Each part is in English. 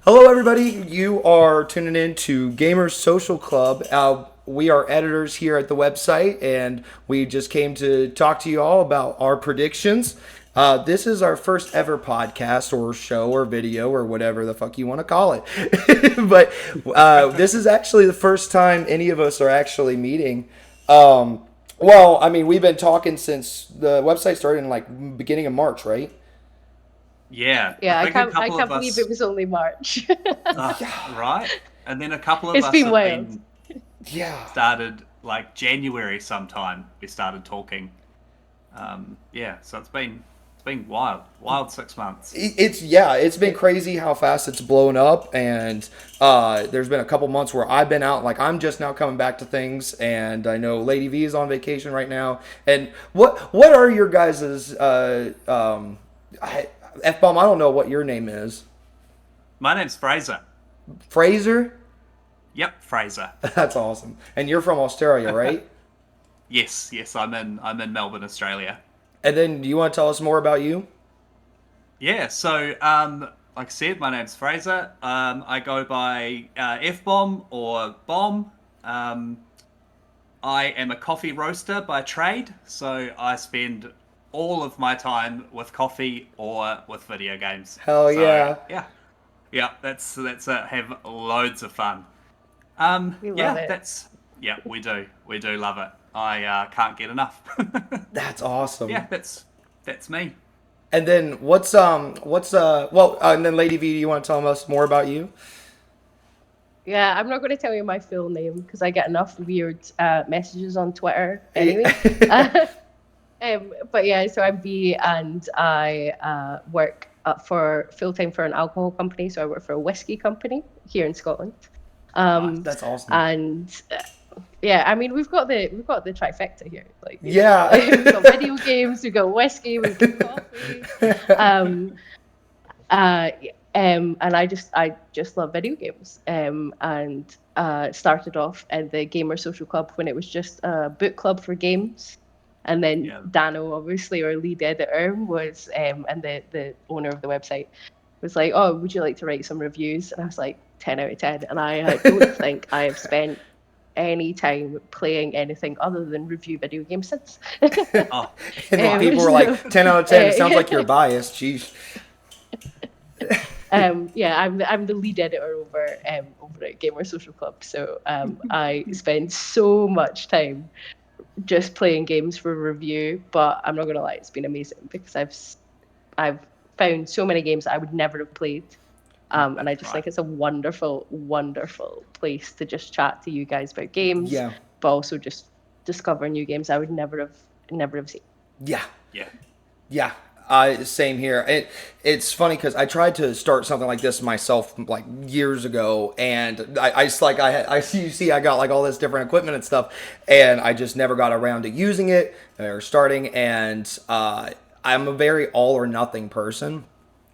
Hello, everybody. You are tuning in to Gamers Social Club. We are editors here at the website, and we just came to talk to you all about our predictions. This is our first ever podcast or show or video or whatever the fuck you want to call it. But this is actually the first time any of us are actually meeting. Well, I mean, we've been talking since the website started in like beginning of March, right? Yeah, Yeah, I I think a can't I couple can't of believe us, it was only March. right? And then a couple of It's us been have wild. been Yeah. started like January sometime. We started talking. Yeah, so it's been wild 6 months. It's been crazy how fast it's blown up, and there's been a couple months where I've been out. Like I'm just now coming back to things, and I know Lady V is on vacation right now. And what are your guys's F-bomb? I don't know what your name is. My name's Fraser. Fraser. Yep, Fraser. That's awesome. And you're from Australia, right? Yes, I'm in Melbourne, Australia. And then, do you want to tell us more about you? Yeah, so like I said, my name's Fraser. I go by F-bomb or bomb. Um, I am a coffee roaster by trade, so I spend all of my time with coffee or with video games. Hell So yeah. yeah, that's it. Have loads of fun. We love Yeah, it. we do love it. I can't get enough. That's awesome. Yeah, that's me. And then and then Lady V, do you want to tell us more about you? Yeah, I'm not going to tell you my full name because I get enough weird messages on Twitter anyway. But yeah, so I'm B, and I work for full time for an alcohol company. So I work for a whiskey company here in Scotland. Um, That's awesome. and Yeah, I mean we've got the trifecta here. Like Yeah. we've got video games, we've got whiskey, we've got coffee. Um, and I just love video games. And started off in the Gamer Social Club when it was just a book club for games. And then Yeah. Dano, obviously our lead editor, was and the owner of the website was like, "Oh, would you like to write some reviews?" And I was like, 10 out of 10. And I don't think I have spent any time playing anything other than review video games since. Oh, And then right. people were So, like, 10 out of 10. It sounds like you're uh, biased. Jeez. yeah, I'm the lead editor over at Gamer Social Club. So I spend so much time just playing games for review. But I'm not gonna lie, it's been amazing because I've found so many games that I would never have played. And I That's just right. think it's a wonderful, wonderful place to just chat to you guys about games, Yeah. but also just discover new games I would never have seen. Yeah. Yeah. Yeah. Same here. It's funny because I tried to start something like this myself like years ago, and I just like I see you see I got like all this different equipment and stuff, and I just never got around to using it or starting. And I'm a very all or nothing person.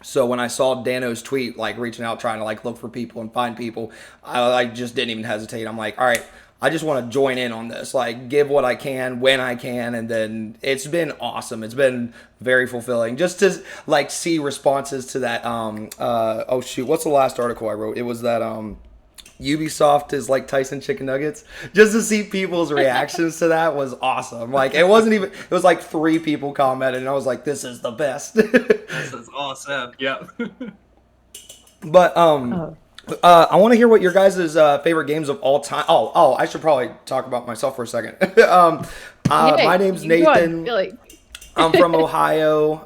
So when I saw Dano's tweet, like reaching out, trying to like look for people and find people, I just didn't even hesitate. I'm like, all right, I just want to join in on this, like give what I can when I can, and then it's been awesome. It's been very fulfilling just to like see responses to that. Oh shoot, what's the last article I wrote? It was that Ubisoft is like Tyson chicken nuggets. Just to see people's reactions to that was awesome. Like it wasn't even. It was like three people commented, and I was like, "This is the best." This is awesome. Yeah. But Oh, I want to hear what your guys' favorite games of all time. I should probably talk about myself for a second. yeah, My name's you go on. Nathan. Like, I'm from Ohio,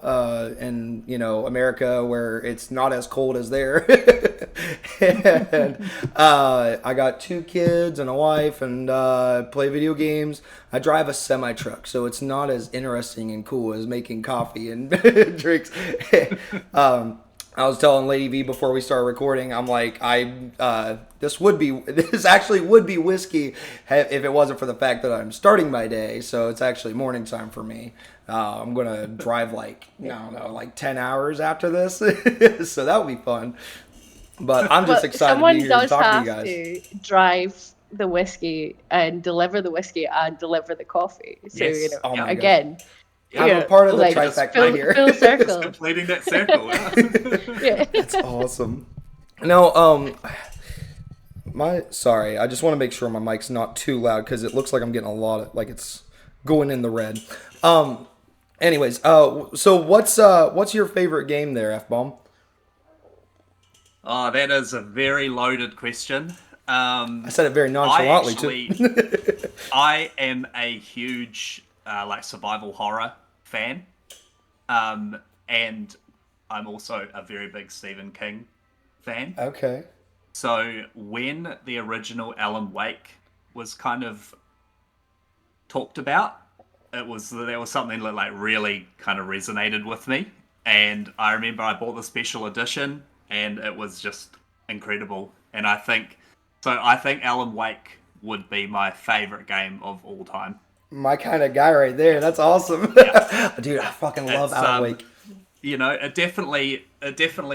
in America, where it's not as cold as there. And I got two kids and a wife, and play video games. I drive a semi truck, so it's not as interesting and cool as making coffee and drinks. I was telling Lady V before we started recording, I'm like, this actually would be whiskey if it wasn't for the fact that I'm starting my day. So it's actually morning time for me. I'm gonna drive like I don't know, like 10 hours after this, so that would be fun. But I'm just but excited to be someone here to does talk to you have guys. to drive the whiskey and deliver the whiskey and deliver the coffee. So, Yes. Oh my Yep. gosh, again, I'm a part of the like Just trifecta full here. full just circle. completing that circle. Yeah. Yeah. That's awesome. Now, sorry, I just want to make sure my mic's not too loud because it looks like I'm getting a lot of, like it's going in the red. Um, anyways, so what's your favorite game there, F-Bomb? Oh, that is a very loaded question. I said it very I nonchalantly too. actually, I am a huge like survival horror fan, and I'm also a very big Stephen King fan. Okay. So when the original Alan Wake was kind of talked about, there was something that like really kind of resonated with me, and I remember I bought the special edition, and it was just incredible. And I think Alan Wake would be my favorite game of all time. My kind of guy right there. That's awesome. Yeah, Dude, I fucking love it's Alan Wake. you know, it definitely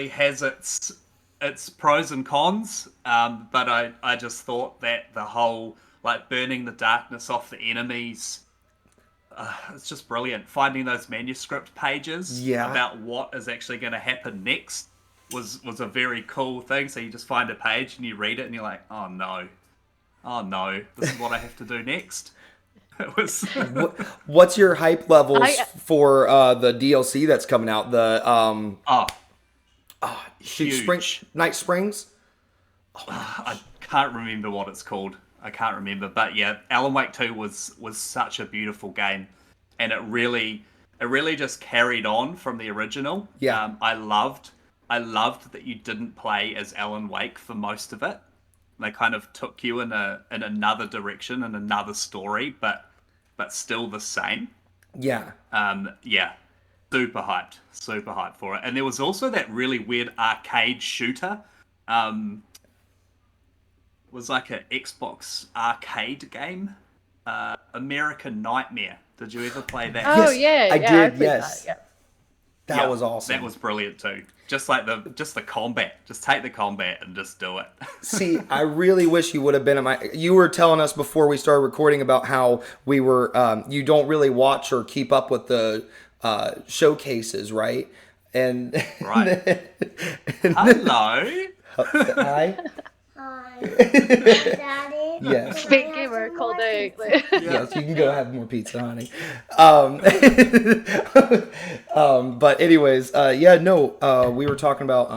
has its pros and cons. But I just thought that the whole like burning the darkness off the enemies, it's just brilliant. Finding those manuscript pages Yeah. about what is actually going to happen next was a very cool thing. So you just find a page and you read it and you're like, oh no, this is what I have to do next. It was What's your hype levels I- for the DLC that's coming out? The oh, shoot, huge. Night Springs. I can't remember what it's called. I can't remember, but yeah, Alan Wake 2 was such a beautiful game, and it really just carried on from the original. Yeah. I loved that you didn't play as Alan Wake for most of it. They kind of took you in another direction and another story, but still the same. Yeah. Yeah, super hyped for it. And there was also that really weird arcade shooter. Was like an Xbox arcade game, American Nightmare. Did you ever play that? Oh Yes, yeah, I yeah, did, played yes. that, That Yeah, was awesome. That was brilliant too. Just like the combat. Just take the combat and just do it. See, I really wish you would have been at my. You were telling us before we started recording about how we were. You don't really watch or keep up with the showcases, right? And Right. Hello. hi. Hi. Daddy. Yes. Big gamer called out. Yes, you can go have more pizza, honey. But anyways, yeah, no, we were talking about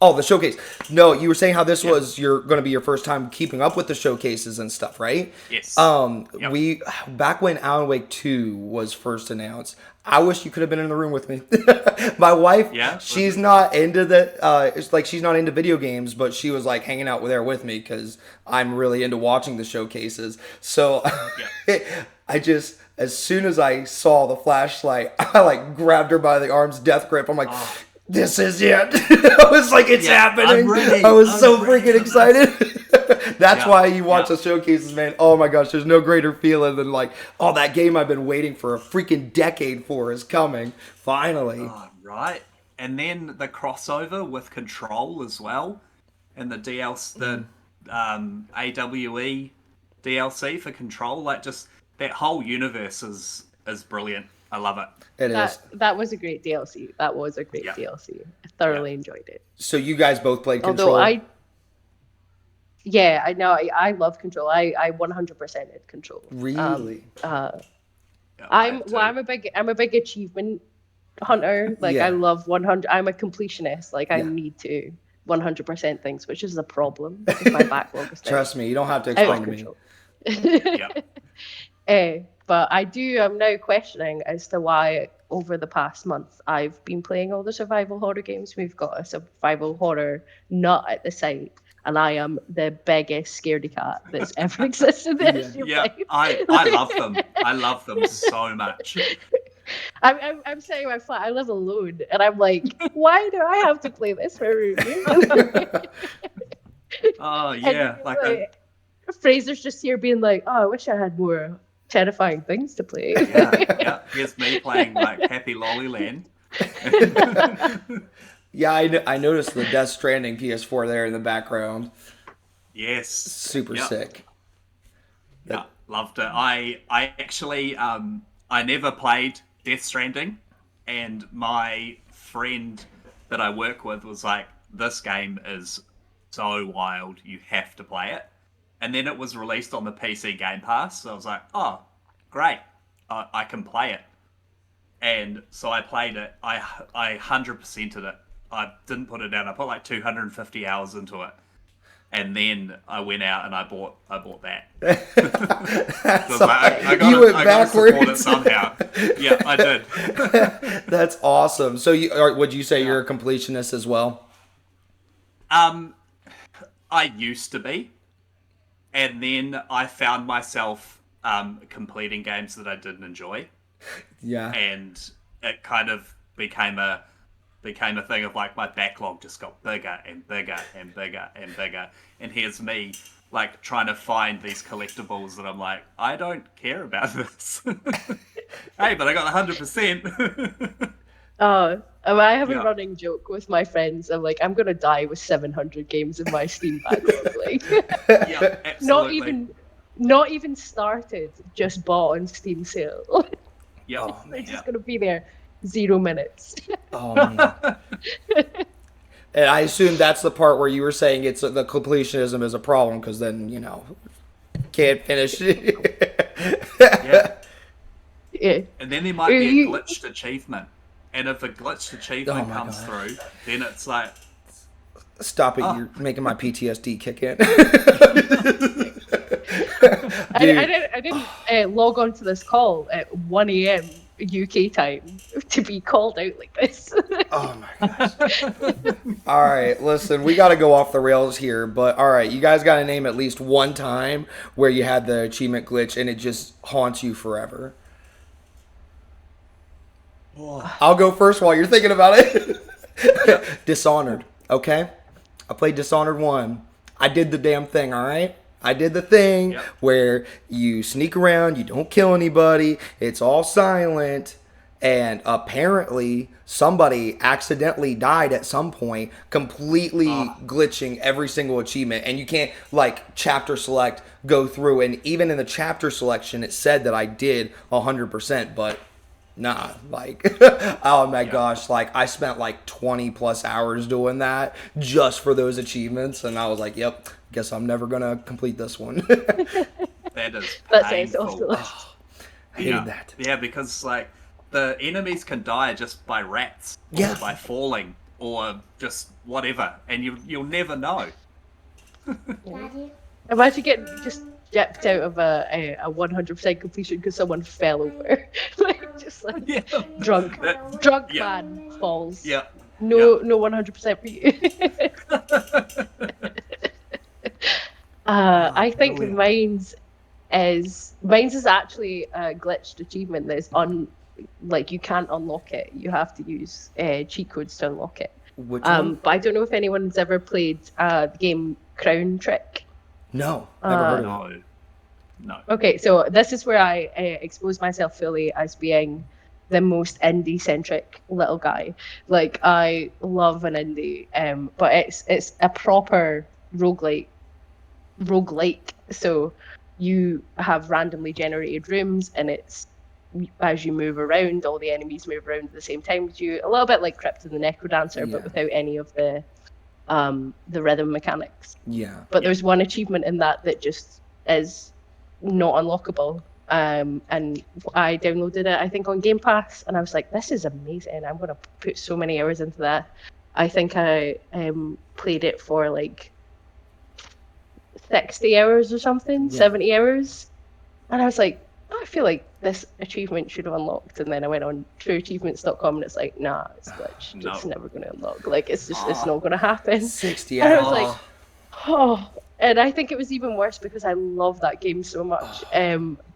oh, the showcase. No, you were saying how this was going to be your first time keeping up with the showcases and stuff, right? Yes. Yep. We back when Alan Wake 2 was first announced, I wish you could have been in the room with me. My wife, Yeah? she's not into the it's like she's not into video games, but she was like hanging out there with me because I'm really into watching the showcases. So I just, as soon as I saw the flashlight, I like grabbed her by the arms, death grip. I'm like, this is it. I was like, it's happening. I'm ready. I was I'm so ready freaking for excited. That's Yeah, why you watch yeah. the showcases, man. Oh my gosh, there's no greater feeling than like, oh, that game I've been waiting for a freaking decade for is coming. Finally. Oh, right. And then the crossover with Control as well, and the DLC, the AWE DLC for Control. Like, just that whole universe is brilliant. I love it. It is. That was a great DLC. That was a great Yeah. DLC. I thoroughly enjoyed it. So you guys both played Control. Although I know I love Control. I 100%ed Control. Really? Yeah, I do. I'm a big achievement hunter. Like Yeah. I love 100. I'm a completionist. Like I Yeah. need to 100% things, which is a problem because my backlog is Trust me, you don't have to out explain of to me. control. Yeah. But I'm now questioning as to why over the past month I've been playing all the survival horror games. We've got a survival horror nut at the site, and I am the biggest scaredy cat that's ever existed in this Yeah, I love them. I love them so much. I'm saying my flat. I live alone, and I'm like, why do I have to play this for review? Oh yeah, like Fraser's just here being like, oh, I wish I had more terrifying things to play. yeah. Here's me playing like Happy Lolly Land. Yeah, I noticed the Death Stranding PS4 there in the background. Yes. Super Yep. sick. Yeah, loved it. I actually I never played Death Stranding, and my friend that I work with was like, this game is so wild, you have to play it. And then it was released on the PC Game Pass, so I was like, oh, great, I can play it. And so I played it. I 100%ed it. I didn't put it down. I put like 250 hours into it. And then I went out and I bought that. You went backwards. Support it somehow. Yeah, I did. That's awesome. So, would you say you're a completionist as well? I used to be, and then I found myself completing games that I didn't enjoy. Yeah. And it kind of became a thing of like my backlog just got bigger and bigger and bigger and bigger. And here's me like trying to find these collectibles that I'm like, I don't care about this. Hey, but I got 100%. I have a running joke with my friends. I'm like, I'm gonna die with 700 games in my Steam backlog. Like, Yeah, absolutely. not even started, just bought on Steam sale. Yeah, They're just gonna be there 0 minutes. Oh man. And I assume that's the part where you were saying it's the completionism is a problem because then can't finish. Yeah. Yeah. And then there might be a glitched achievement. And if a glitched achievement comes through, then it's like... Stop it, you're making my PTSD kick in. I didn't log on to this call at 1 a.m. UK time to be called out like this. Oh my gosh. All right, listen, we got to go off the rails here, but all right, you guys got to name at least one time where you had the achievement glitch and it just haunts you forever. I'll go first while you're thinking about it. Dishonored, okay? I played Dishonored 1. I did the damn thing, all right? I did the thing where you sneak around, you don't kill anybody, it's all silent, and apparently somebody accidentally died at some point, completely glitching every single achievement, and you can't, like, chapter select, go through, and even in the chapter selection, it said that I did 100%, but... Nah, like, oh my gosh, like, I spent like 20 plus hours doing that just for those achievements, and I was like, yep, guess I'm never gonna complete this one. That is That's painful. I hated that. Yeah, because, like, the enemies can die just by rats, or by falling, or just whatever, and you'll never know. Daddy. Imagine getting just jacked out of a 100% completion because someone fell over. Like, just like drunk man falls. Yeah. No 100% for you. I think mine's is actually a glitched achievement that is like you can't unlock it. You have to use cheat codes to unlock it. Which one? But I don't know if anyone's ever played the game Crown Trick. No, never heard of it. No. Okay, so this is where I expose myself fully as being the most indie-centric little guy. Like, I love an indie, but it's a proper roguelike. So you have randomly generated rooms, and it's as you move around, all the enemies move around at the same time as you. A little bit like Crypt of the Necrodancer, but without any of the rhythm mechanics. Yeah. But there's one achievement in that just is not unlockable. And I downloaded it, I think, on Game Pass, and I was like, this is amazing. I'm going to put so many hours into that. I think I played it for like 60 hours or something, 70 hours. And I was like, I feel like this achievement should have unlocked. And then I went on trueachievements.com and it's like, nah, it's glitched. It's never going to unlock. Like, it's just, it's not going to happen. 60 hours. And I was like, oh. And I think it was even worse because I love that game so much.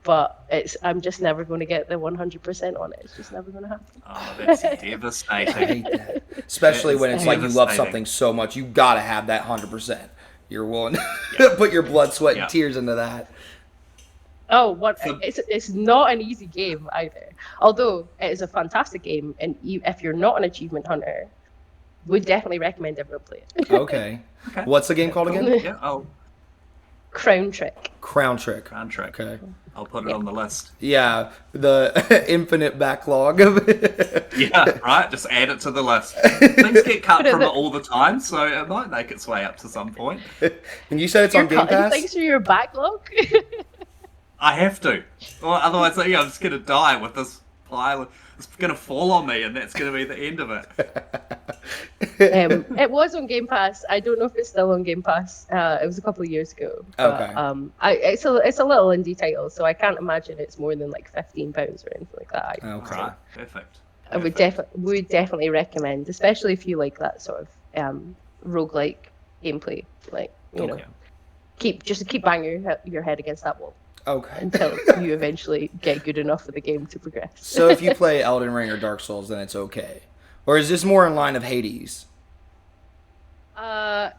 But I'm just never going to get the 100% on it. It's just never going to happen. Oh, that's devastating. I hate that. Especially when it's like you love something so much, you got to have that 100%. You're willing to put your blood, sweat, and tears into that. Oh, it's not an easy game either. Although it is a fantastic game, and if you're not an achievement hunter, would definitely recommend everyone play it. Okay. What's the game called again? Yeah. Crown Trick. Crown Trick. Crown Trick. Okay. I'll put it on the list. Yeah, the infinite backlog of it. Yeah, right. Just add it to the list. Things get cut from it all the time, so it might make its way up to some point. And you said it's You're on Game cutting Pass? things from your backlog? I have to, or otherwise, I'm just gonna die with this pile. It's gonna fall on me, and that's gonna be the end of it. It was on Game Pass. I don't know if it's still on Game Pass. It was a couple of years ago. But, Okay. it's a little indie title, so I can't imagine it's more than like £15 or anything like that. Okay. Right, perfect. I would definitely recommend, especially if you like that sort of roguelike gameplay. Like, you know, keep banging your head against that wall Okay. until you eventually get good enough at the game to progress. So if you play Elden Ring or Dark Souls, then it's okay. Or is this more in line of Hades? I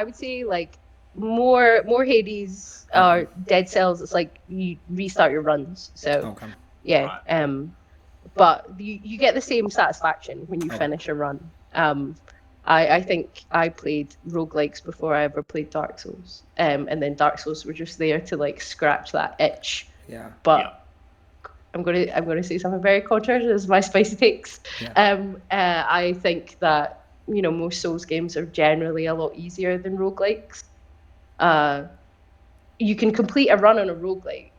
would say like more Hades or Dead Cells. It's like you restart your runs. So Okay. yeah, but you get the same satisfaction when you Okay. finish a run. I think I played roguelikes before I ever played Dark Souls. And then Dark Souls were just there to like scratch that itch. Yeah. But I'm gonna say something very controversial. This is my spicy takes. Yeah. I think that, you know, most Souls games are generally a lot easier than roguelikes. You can complete a run on a roguelike,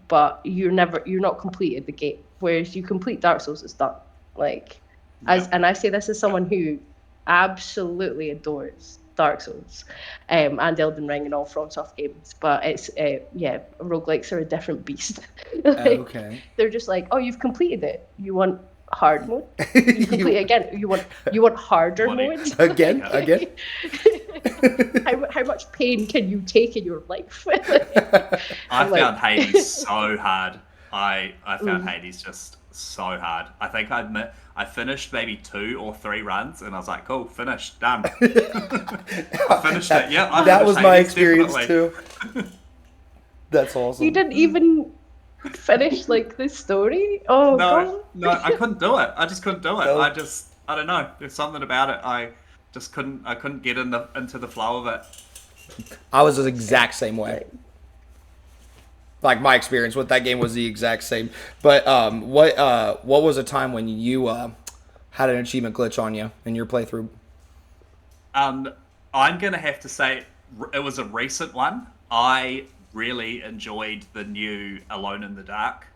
but you're not completed the game. Whereas you complete Dark Souls, it's done. Like, and I say this as someone who absolutely adores Dark Souls, and Elden Ring and all FromSoft games, but it's roguelikes are a different beast. Like, Okay. they're just like, oh, you've completed it. You want hard mode? You complete it again. You want harder mode? Again? How much pain can you take in your life? I found Hades so hard. I found Hades just so hard. I think I finished maybe 2 or 3 runs, and I was like, "Cool, finished, done." I finished it. Yeah, that was my experience definitely. too. That's awesome. You didn't even finish like the story. Oh God. No, I couldn't do it. I just couldn't do it. No. I don't know. There's something about it. I couldn't get into the flow of it. I was the exact same way. Like, my experience with that game was the exact same. But what was a time when you had an achievement glitch on you in your playthrough? I'm gonna have to say it was a recent one. I really enjoyed the new Alone in the Dark.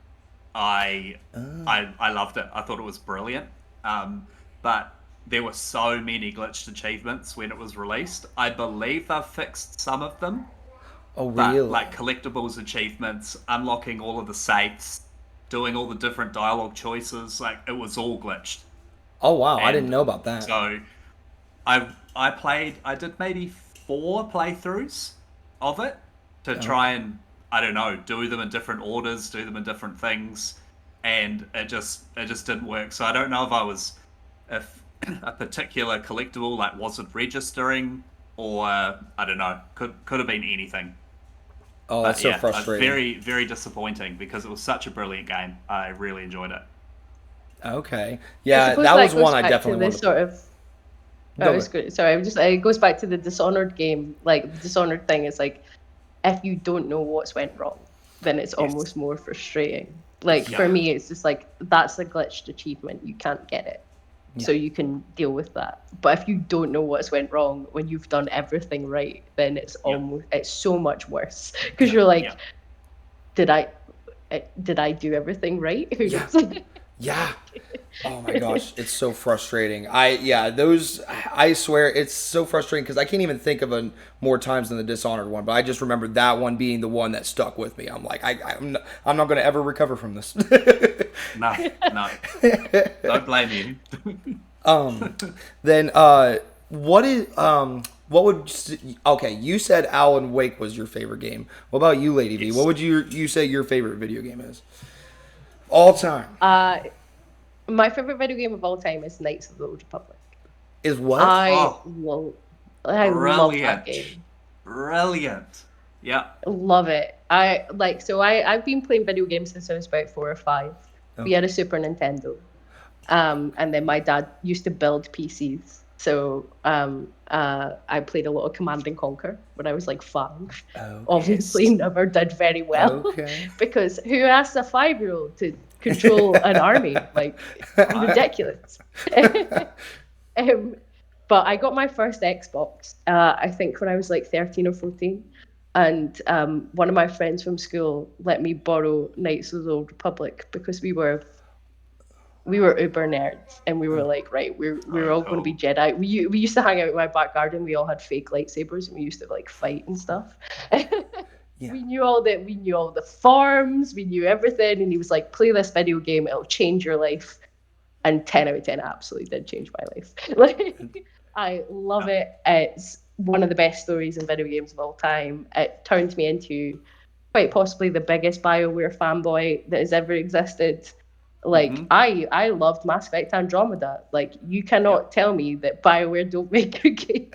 I loved it. I thought it was brilliant. But there were so many glitched achievements when it was released. I believe they've fixed some of them. Oh, But really? like collectibles achievements, unlocking all of the safes, doing all the different dialogue choices, like it was all glitched. Oh, wow. I And didn't know about that. So I did maybe 4 playthroughs of it to try and, I don't know, do them in different orders, do them in different things, and it just didn't work. So I don't know if a particular collectible like wasn't registering, or I don't know, could have been anything. Oh, that's But so frustrating. very, very disappointing because it was such a brilliant game. I really enjoyed it. Okay. I Yeah, suppose that was goes one I back definitely to wanted this to sort play. of. Go I was good. Sorry, it goes back to the Dishonored game. Like, the Dishonored thing is like, if you don't know what's went wrong, then it's almost more frustrating. Like, for me, it's just like, that's a glitched achievement. You can't get it. So you can deal with that. But if you don't know what's went wrong when you've done everything right, then it's it's so much worse. Because you're like, did I do everything right? Who knows? Yeah. Oh my gosh, it's so frustrating. I swear it's so frustrating because I can't even think of more times than the Dishonored one, but I just remember that one being the one that stuck with me. I'm like, I'm not going to ever recover from this. No, don't blame you. Then what would okay? You said Alan Wake was your favorite game. What about you, Lady V? What would you say your favorite video game is? All time. My favorite video game of all time is Knights of the Old Republic. Is what? I love that game. Brilliant. Yeah. Love it. I've been playing video games since I was about 4 or 5. We had a Super Nintendo. And then my dad used to build PCs. So I played a lot of Command and Conquer when I was like 5. Okay. Obviously, never did very well Okay. because who asks a 5-year-old to control an army? Like, ridiculous. um, but I got my first Xbox, I think, when I was like 13 or 14. And one of my friends from school let me borrow Knights of the Old Republic because we were uber nerds, and we were like, right, we're all going to be cool. Jedi. We used to hang out in my back garden. We all had fake lightsabers, and we used to like fight and stuff. Yeah. We knew all the forms, we knew everything, and he was like, play this video game, it'll change your life. And 10 out of 10 absolutely did change my life. Like, I love it. It's one of the best stories in video games of all time. It turned me into quite possibly the biggest BioWare fanboy that has ever existed. Like, Mhm. I loved Mass Effect Andromeda. Like, you cannot tell me that BioWare don't make good games.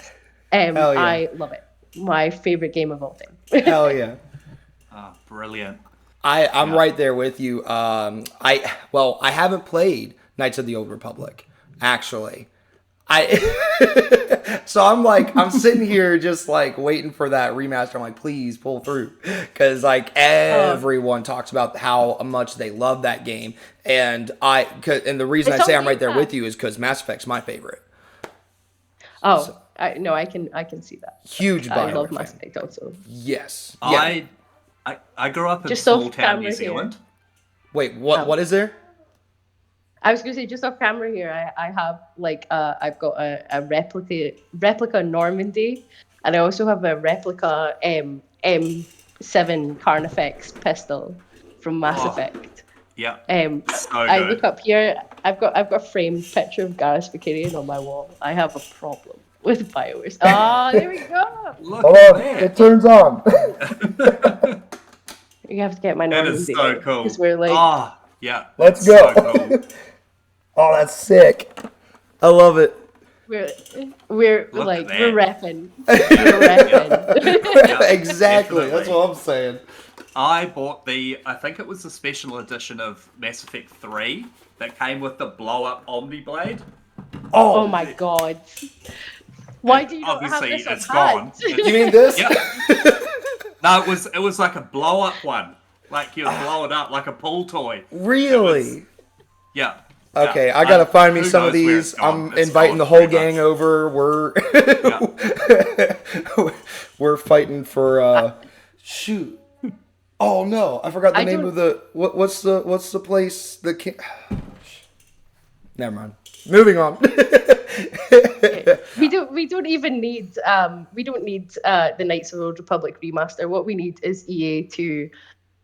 Hell yeah. I love it. My favorite game of all time. Hell yeah. Oh, brilliant. I'm Yeah. right there with you. I haven't played Knights of the Old Republic, actually. So I'm sitting here just like waiting for that remaster. I'm like, please pull through, because like everyone talks about how much they love that game, and the reason I It's say on I'm right there Game with Pass. you is because Mass Effect's my favorite. Oh, I can see that. Huge I BioWare love Mass fan. Effect also. Yes. Yeah. I grew up in Just small off town New camera here. Zealand. Wait, what? Oh. What is there? I was going to say, just off camera here, I have like I've got a replica Normandy, and I also have a replica M7 Carnifex pistol from Mass Oh. Effect. Yeah. So I good. look up here. I've got a framed picture of Garrus Vakarian on my wall. I have a problem with BioWare. Ah, there we go. Look at that. turns on. You have to get my That Normandy. is so cool. Because we're like, Oh, yeah. Let's that's go. So cool. Oh, that's sick. I love it. we're Look like at we're that. repping. We're repping. Exactly. That's definitely. what I'm saying. I bought I think it was the special edition of Mass Effect 3 that came with the blow-up Omni Blade. Oh my god. Why do you not have Obviously, this on it's hand? gone. You mean this? Yep. No, it was like a blow-up one. Like you'd blow it up like a pool toy. Really? Yeah. Okay, yeah. I gotta find me Who some of knows where these. it's gone. I'm It's inviting gone the whole pretty gang much. over. We're fighting for shoot. Oh no, I forgot the I name don't- of the what's the place Never mind. Moving on. We don't even need the Knights of the Old Republic remaster. What we need is EA to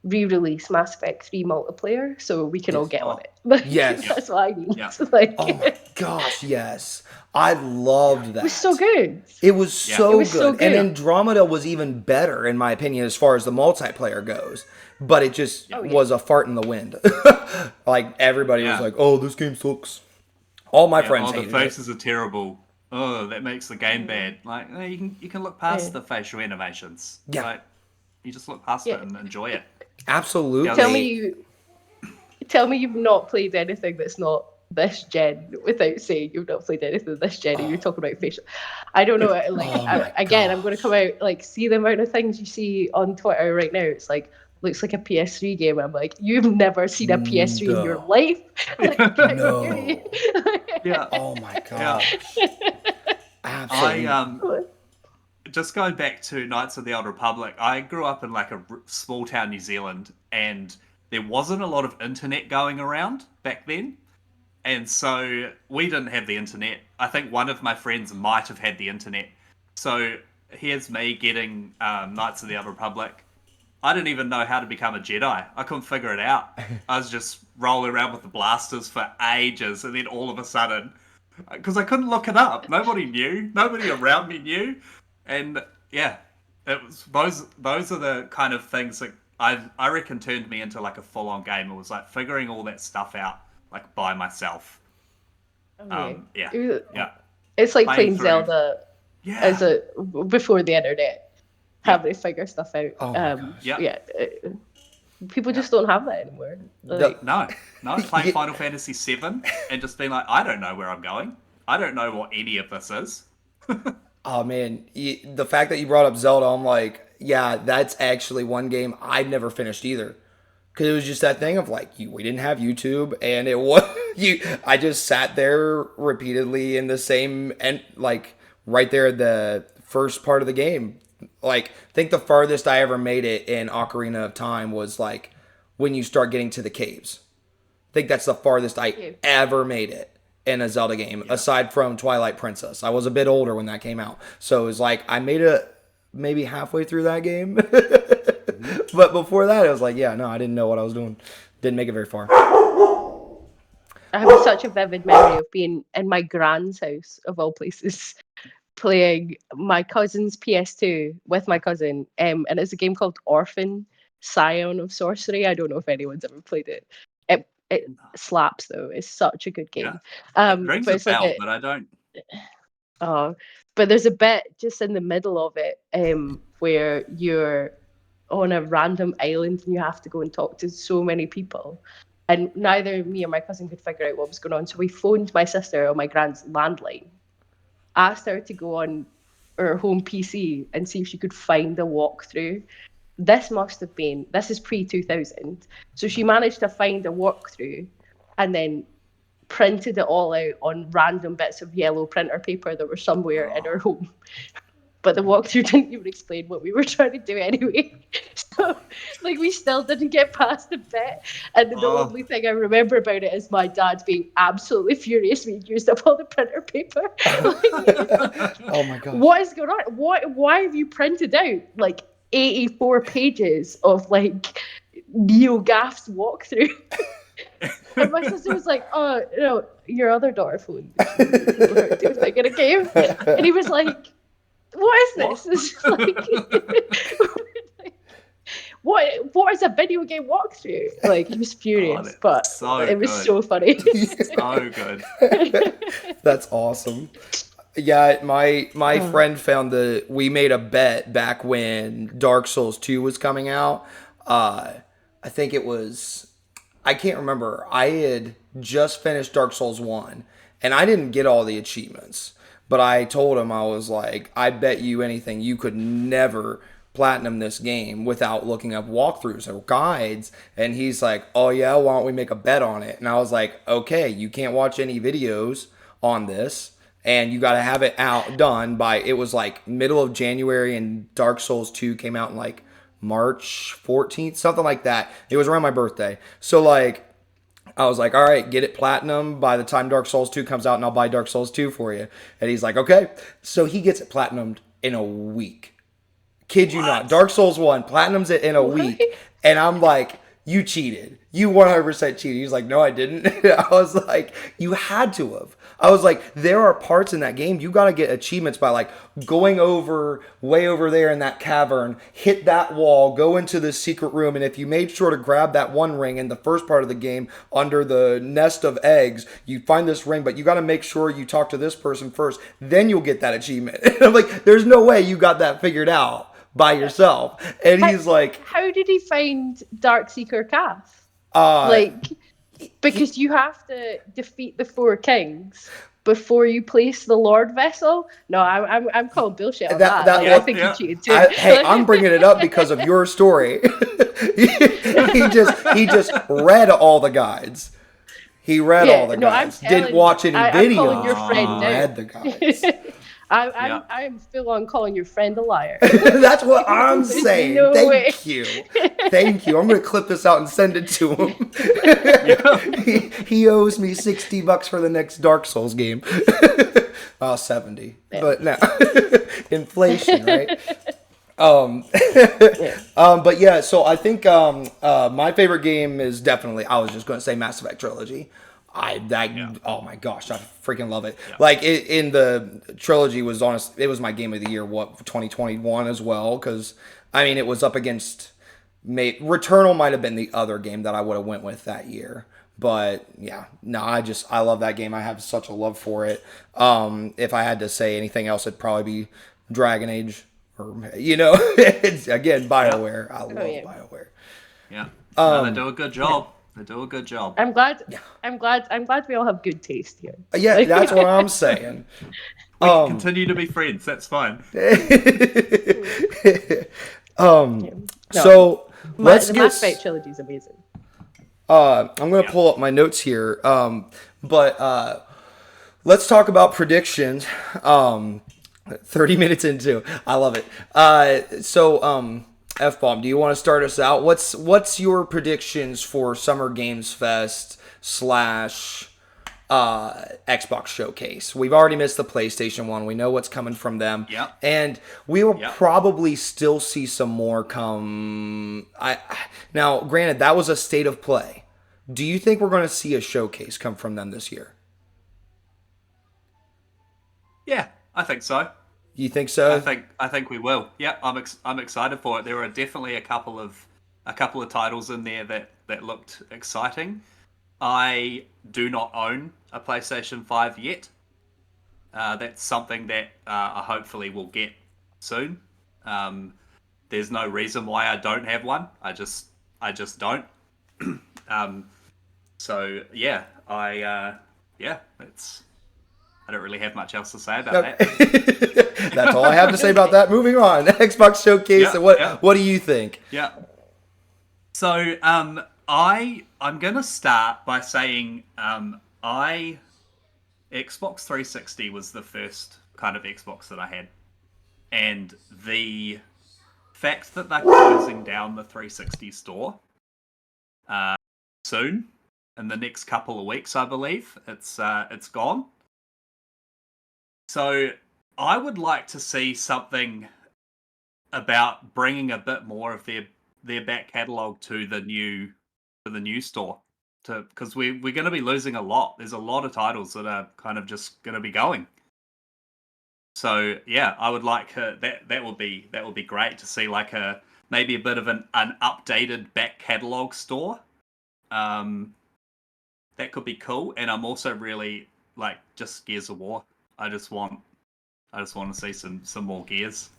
re-release Mass Effect 3 multiplayer so we can all get on it. Like, Yes. that's what I need. Yeah. Like, Oh my gosh, yes. I loved that. it was so good. It was so, It was good. so good. And Andromeda was even better, in my opinion, as far as the multiplayer goes. But it just was a fart in the wind. Like, everybody was Yeah. like, oh, this game sucks. All my friends Oh, the hated it. faces are terrible. Oh, that makes the game bad. Like you can look past the facial animations. Yeah. Like, you just look past it and enjoy it. Absolutely. Tell me you've not played anything that's not this gen without saying you've not played anything this gen and you're talking about facial. I don't know. Like, I'm going to come out, like, see the amount of things you see on Twitter right now. It's like, looks like a PS3 game. I'm like, you've never seen a PS3 in your life? Like, No. Yeah. Oh my gosh. Absolutely. Just going back to Knights of the Old Republic, I grew up in like a small town New Zealand, and there wasn't a lot of internet going around back then. And so we didn't have the internet. I think one of my friends might have had the internet. So here's me getting Knights of the Old Republic. I didn't even know how to become a Jedi. I couldn't figure it out. I was just rolling around with the blasters for ages, and then all of a sudden, because I couldn't look it up, nobody knew. Nobody around me knew. And yeah, it was those are the kind of things that I reckon turned me into like a full on gamer. Was like figuring all that stuff out like by myself. Yeah. It's like Playing playing through. Zelda before the internet, having to figure stuff out. Oh my gosh. People just don't have that anymore. Like, No, playing Final Fantasy VII and just being like, I don't know where I'm going. I don't know what any of this is. Oh man, the fact that you brought up Zelda, I'm like, yeah, that's actually one game I've never finished either. Because it was just that thing of like, we didn't have YouTube, and it was you. I just sat there repeatedly in the same and like right there at the first part of the game. Like, I think the farthest I ever made it in Ocarina of Time was like when you start getting to the caves. I think that's the farthest I ever made it in a Zelda game, aside from Twilight Princess. I was a bit older when that came out, so it was like I made it maybe halfway through that game. But before that, it was like, yeah, no, I didn't know what I was doing. Didn't make it very far. I have such a vivid memory of being in my grand's house, of all places, playing my cousin's PS2 with my cousin, and it's a game called Orphan, Scion of Sorcery. I don't know if anyone's ever played it. It slaps though. It's such a good game. It rings But a it's like bell, but I don't. but there's a bit just in the middle of it where you're on a random island and you have to go and talk to so many people. And neither me or my cousin could figure out what was going on. So we phoned my sister on my grand's landline, asked her to go on her home PC and see if she could find a walkthrough. This is pre-2000. So she managed to find a walkthrough and then printed it all out on random bits of yellow printer paper that were somewhere in her home. But the walkthrough didn't even explain what we were trying to do anyway. So, like, we still didn't get past the bit. And the only thing I remember about it is my dad being absolutely furious we'd used up all the printer paper. Oh my god! What is going on? Why have you printed out like 84 pages of like NeoGAF's walkthrough? And my sister was like, "Oh, no, your other daughter phoned. It's like in a game," and he was like, "What is this?" It's like, what is a video game walkthrough? Like, he was furious, but it was so funny. So good. That's awesome. Yeah, my friend found we made a bet back when Dark Souls 2 was coming out. I think it was, I can't remember. I had just finished Dark Souls 1 and I didn't get all the achievements. But I told him, I was like, I bet you anything you could never platinum this game without looking up walkthroughs or guides. And he's like, oh yeah, why don't we make a bet on it? And I was like, okay, you can't watch any videos on this. And you got to have it done by, it was like middle of January, and Dark Souls 2 came out in like March 14th, something like that. It was around my birthday. So like, I was like, all right, get it platinum by the time Dark Souls 2 comes out, and I'll buy Dark Souls 2 for you. And he's like, okay. So he gets it platinumed in a week. Kid you not. Dark Souls 1 platinums it in a week. And I'm like, you cheated. You 100% cheated. He's like, no, I didn't. I was like, you had to have. I was like, there are parts in that game you got to get achievements by like going way over there in that cavern, hit that wall, go into the secret room, and if you made sure to grab that one ring in the first part of the game under the nest of eggs, you find this ring, but you got to make sure you talk to this person first, then you'll get that achievement. And I'm like, there's no way you got that figured out by yourself. And he's like, how did he find Darkseeker Calf? Because you have to defeat the 4 kings before you place the Lord vessel. No, I'm calling bullshit on that. I think you cheated too. Hey, I'm bringing it up because of your story. he just read all the guides. He read all the guides. Didn't watch any videos. I'm calling your friend read the guides. I'm still on calling your friend a liar. That's what I'm saying. No Thank you. Thank you. I'm going to clip this out and send it to him. he owes me $60 for the next Dark Souls game. 70. Yeah. But no. Inflation, right? But yeah, so I think my favorite game is definitely, I was just going to say Mass Effect Trilogy. Oh my gosh, I freaking love it. Yeah. Like in the trilogy was honest, it was my game of the year, 2021 as well, because I mean it was up against Returnal might have been the other game that I would have went with that year. But yeah, no, I love that game. I have such a love for it. If I had to say anything else, it'd probably be Dragon Age, or it's again BioWare. I love BioWare. Yeah, they do a good job. They do a good job. I'm glad we all have good taste here. Yeah, that's what I'm saying. We can continue to be friends. That's fine. So let's the get. Mass Effect trilogy is amazing. I'm gonna pull up my notes here. But let's talk about predictions. 30 minutes into, I love it. F-Bomb, do you want to start us out? What's your predictions for Summer Games Fest / Xbox Showcase? We've already missed the PlayStation one. We know what's coming from them. Yep. And we will probably still see some more come. Now, granted, that was a state of play. Do you think we're going to see a showcase come from them this year? Yeah, I think so. You think so? I think we will. Yeah, I'm excited for it. There are definitely a couple of titles in there that looked exciting. I do not own a PlayStation 5 yet. That's something that I hopefully will get soon. There's no reason why I don't have one. I just don't. So yeah, I don't really have much else to say about that. That's all I have to say about that. Moving on. Xbox Showcase. What do you think? Yeah. So I'm gonna start by saying Xbox 360 was the first kind of Xbox that I had, and the fact that they're closing down the 360 store soon, in the next couple of weeks, I believe it's gone. So I would like to see something about bringing a bit more of their back catalogue to the new store, because we're going to be losing a lot. There's a lot of titles that are kind of just going to be going. So yeah, I would like that would be great to see, like maybe a bit of an updated back catalogue store. That could be cool. And I'm also really like just Gears of War. I just want to see some more Gears,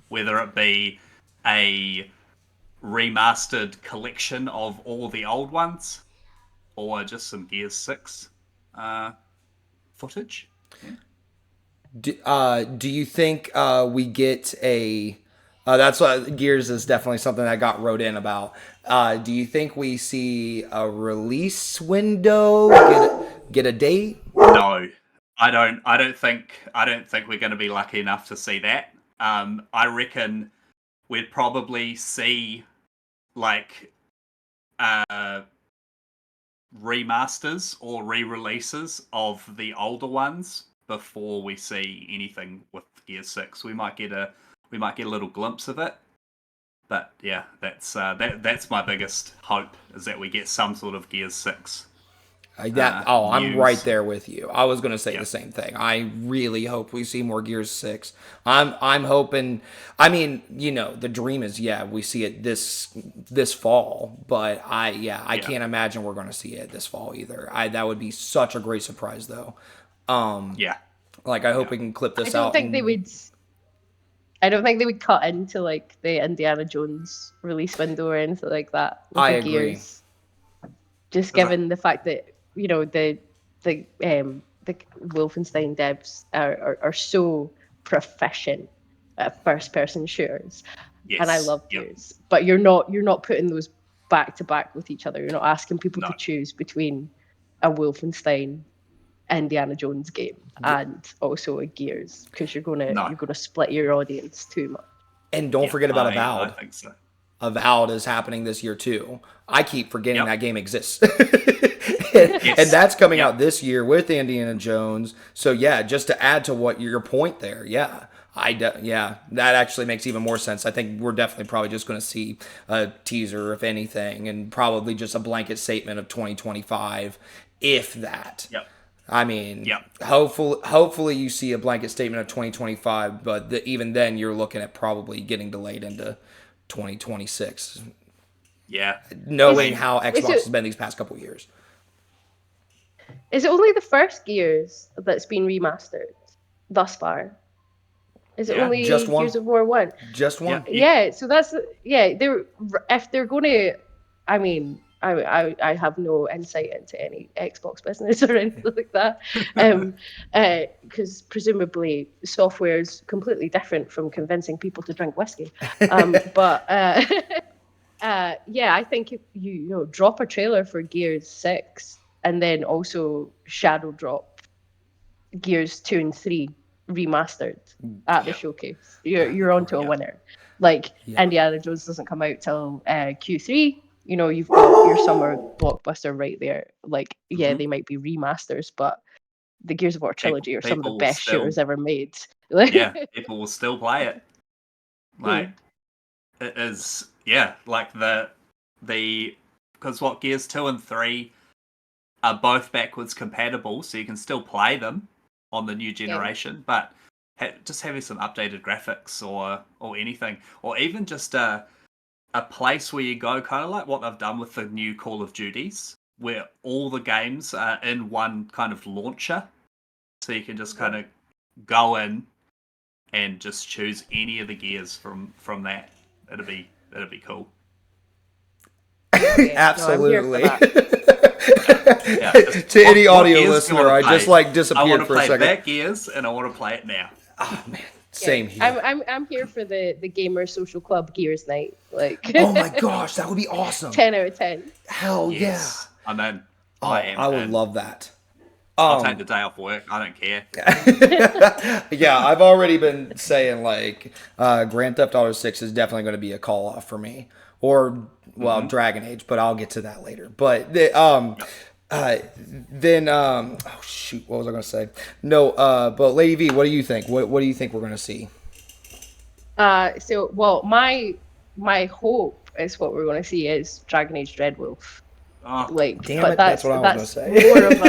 whether it be a remastered collection of all the old ones, or just some Gears 6 footage. Yeah. Do you think we get a? That's what Gears is definitely something that got wrote in about. Do you think we see a release window? Get a date? No, I don't think we're going to be lucky enough to see that. I reckon we'd probably see like remasters or re-releases of the older ones before we see anything with Gear 6. We might get a little glimpse of it. But yeah, that's my biggest hope, is that we get some sort of Gears 6. I'm right there with you. I was going to say the same thing. I really hope we see more Gears 6. I'm hoping. I mean, the dream is we see it this fall, but I can't imagine we're going to see it this fall either. That would be such a great surprise though. Like I hope we can clip this out. I don't think they would cut into like the Indiana Jones release window or anything like that with I the agree. Gears. Just given the fact that the Wolfenstein devs are so proficient at first person shooters, and I love Gears. But you're not putting those back to back with each other. You're not asking people to choose between a Wolfenstein Indiana Jones game and also a Gears, because you're gonna split your audience too much. And don't forget about Avowed. I think so. Avowed is happening this year too. I keep forgetting that game exists. And that's coming out this year with Indiana Jones. So yeah, just to add to what your point there, that actually makes even more sense. I think we're definitely probably just going to see a teaser, if anything, and probably just a blanket statement of 2025, if that. Yep. I mean, hopefully you see a blanket statement of 2025, but even then you're looking at probably getting delayed into 2026. Yeah. Knowing how Xbox has been these past couple of years. Is it only the first Gears that's been remastered thus far? Is it only just one? Gears of War 1? Just one? Yeah, so that's if they're going to, I mean, I have no insight into any Xbox business or anything like that, because presumably software is completely different from convincing people to drink whiskey. But yeah, I think if you know drop a trailer for Gears 6 and then also shadow drop Gears 2 and 3 remastered at the showcase, you're onto a winner. Like Indiana Jones doesn't come out till Q3. You know, you've got your summer blockbuster right there. Like, yeah, they might be remasters, but the Gears of War trilogy are some of the People will best still- shooters ever made. Yeah, people will still play it. Like Hmm. it is, yeah. Like the because what Gears 2 and 3 are both backwards compatible, so you can still play them on the new generation. But just having some updated graphics or anything, or even just a place where you go, kind of like what they've done with the new Call of Duties, where all the games are in one kind of launcher, so you can just kind of go in and just choose any of the gears from that. It'd be cool. Absolutely. No, Yeah, To any what audio gears do you listener, wanna I play? just like I want disappeared to for a play second. that Gears, and I want to play it now. Oh man, same here. I'm here for the gamer social club Gears night. Like, Oh my gosh, that would be awesome. 10 out of 10. Hell Yes, I'm in. yeah. I am. I would in. love that. I'll take the day off work. I don't care. Yeah, I've already been saying like Grand Theft Auto 6 is definitely going to be a call off for me, or well, Dragon Age, but I'll get to that later. But then oh shoot, what was I going to say? No, but Lady V, what do you think? What do you think we're going to see? So well, my hope is what we're going to see is Dragon Age Dreadwolf. Oh, Like, Damn but it, that's what I was that's gonna say. more of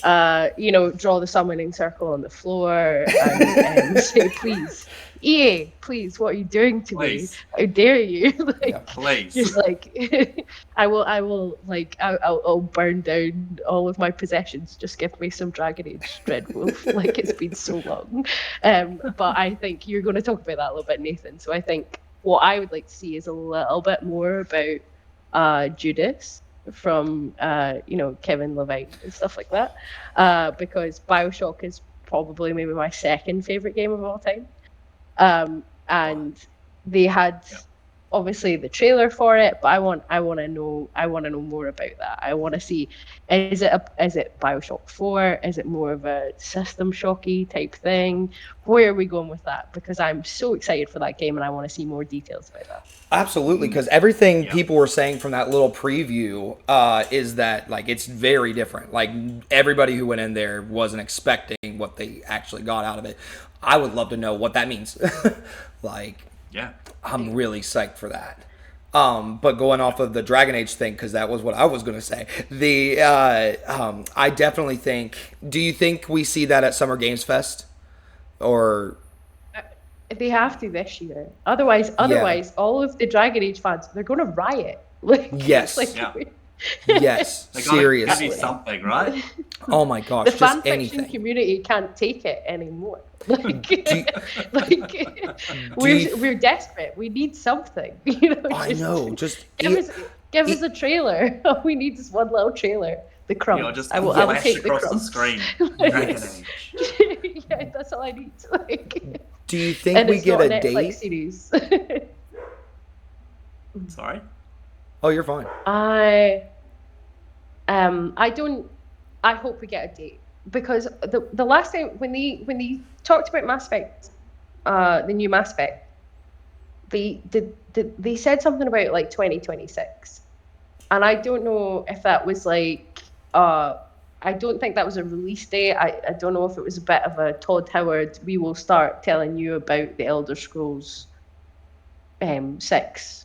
a you know, draw the summoning circle on the floor and say, please, EA, please, what are you doing to Please. me? How dare you? Like, Yeah, please. just like I will like I'll burn down all of my possessions. Just give me some Dragon Age Dreadwolf. Like, it's been so long. But I think you're going to talk about that a little bit, Nathan. So I think what I would like to see is a little bit more about Judas from you know, Kevin Levine and stuff like that. Because BioShock is probably maybe my second favorite game of all time. And they had obviously the trailer for it, but I want to know more about that. I want to see, is it BioShock 4? Is it more of a System Shocky type thing? Where are we going with that? Because I'm so excited for that game and I want to see more details about that. Absolutely, because everything people were saying from that little preview is that like it's very different. Like everybody who went in there wasn't expecting what they actually got out of it. I would love to know what that means. Like, Yeah. I'm really psyched for that. But going off of the Dragon Age thing, because that was what I was going to say. I definitely think. Do you think we see that at Summer Games Fest, or? They have to this year. Otherwise, all of the Dragon Age fans, they're going to riot. Like, Yes. like, Yeah. Yes, They gotta seriously. give you something, right? Oh my gosh, the just fan fiction anything. community can't take it anymore. Like, like you- we're desperate. We need something. You know, I know. Just give us a trailer. All we need is one little trailer. The crumbs. You know, just I will flash take the across the crumbs. screen. Like, Dragon Age. yeah, that's all I need. Like, do you think and we it's get not a Netflix date? series. Sorry. Oh, you're fine. I don't. I hope we get a date because the last time when they talked about Mass Effect, the new Mass Effect, they said something about like 2026, and I don't know if that was like I don't think that was a release date. I don't know if it was a bit of a Todd Howard. We will start telling you about the Elder Scrolls 6.